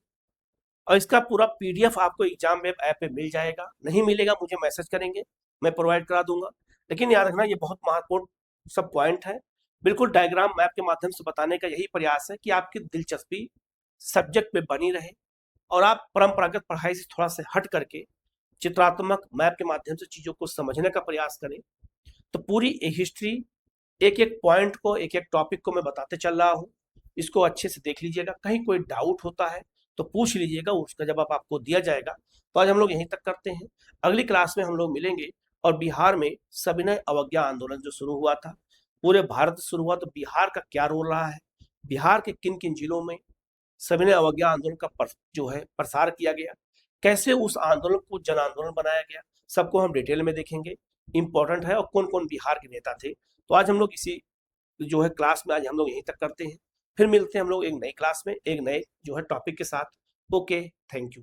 और इसका पूरा पीडीएफ आपको एग्जाम वेब ऐप पे मिल जाएगा। नहीं मिलेगा मुझे मैसेज करेंगे, मैं प्रोवाइड करा दूंगा। लेकिन याद रखना ये बहुत महत्वपूर्ण सब पॉइंट है। बिल्कुल डायग्राम मैप के माध्यम से बताने का यही प्रयास है कि आपकी दिलचस्पी सब्जेक्ट में बनी रहे और आप परंपरागत पढ़ाई से थोड़ा से हट करके चित्रात्मक मैप के माध्यम से चीजों को समझने का प्रयास करें। तो पूरी हिस्ट्री, एक एक पॉइंट को, एक एक टॉपिक को मैं बताते चल रहा हूँ, इसको अच्छे से देख लीजिएगा। कहीं कोई डाउट होता है तो पूछ लीजिएगा, उसका जवाब आपको दिया जाएगा। तो आज हम लोग यहीं तक करते हैं, अगली क्लास में हम लोग मिलेंगे। और बिहार में सविनय अवज्ञा आंदोलन जो शुरू हुआ था, पूरे भारत से शुरू हुआ, तो बिहार का क्या रोल रहा है, बिहार के किन किन जिलों में सविनय अवज्ञा आंदोलन का जो है प्रसार किया गया, कैसे उस आंदोलन को जन आंदोलन बनाया गया, सबको हम डिटेल में देखेंगे। इंपॉर्टेंट है, और कौन कौन बिहार के नेता थे। तो आज हम लोग इसी जो है क्लास में आज हम लोग यहीं तक करते हैं। फिर मिलते हैं हम लोग एक नई क्लास में एक नए जो है टॉपिक के साथ। Okay, thank you.